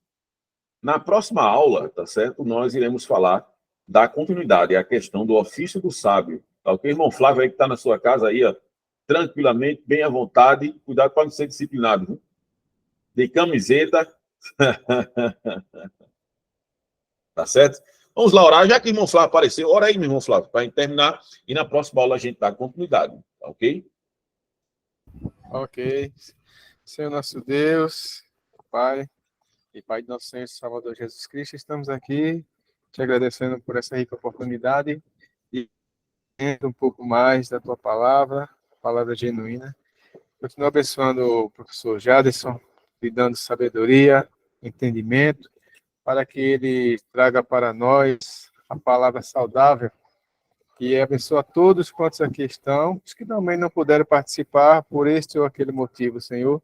Na próxima aula, tá certo? Nós iremos falar da continuidade, a questão do ofício do sábio. Tá ok? Irmão Flávio aí que está na sua casa aí, ó, tranquilamente, bem à vontade. Cuidado para não ser disciplinado. Viu? De camiseta. Tá certo? Vamos lá orar. Já que o irmão Flávio apareceu, ora aí, meu irmão Flávio, para a gente terminar. E na próxima aula a gente dá continuidade. Tá ok? Ok. Senhor nosso Deus, Pai, e Pai de nosso Senhor e Salvador Jesus Cristo, estamos aqui te agradecendo por essa rica oportunidade e um pouco mais da tua palavra genuína. Continua abençoando o professor Jaderson, lhe dando sabedoria, entendimento, para que ele traga para nós a palavra saudável e abençoa todos quantos aqui estão, os que também não puderam participar por este ou aquele motivo, Senhor.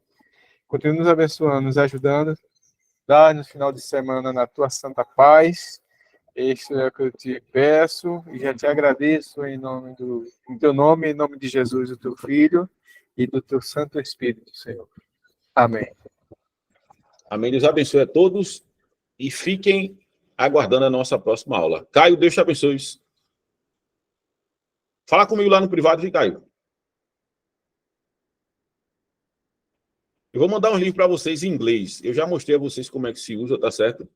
Continua nos abençoando, nos ajudando. Dá no final de semana na tua santa paz. Este é o que eu te peço e já te agradeço em teu nome, em nome de Jesus, o teu Filho e do teu Santo Espírito, Senhor. Amém. Amém. Deus abençoe a todos e fiquem aguardando a nossa próxima aula. Caio, Deus te abençoe. Fala comigo lá no privado, viu, Caio? Eu vou mandar um livro para vocês em inglês. Eu já mostrei a vocês como é que se usa, tá certo?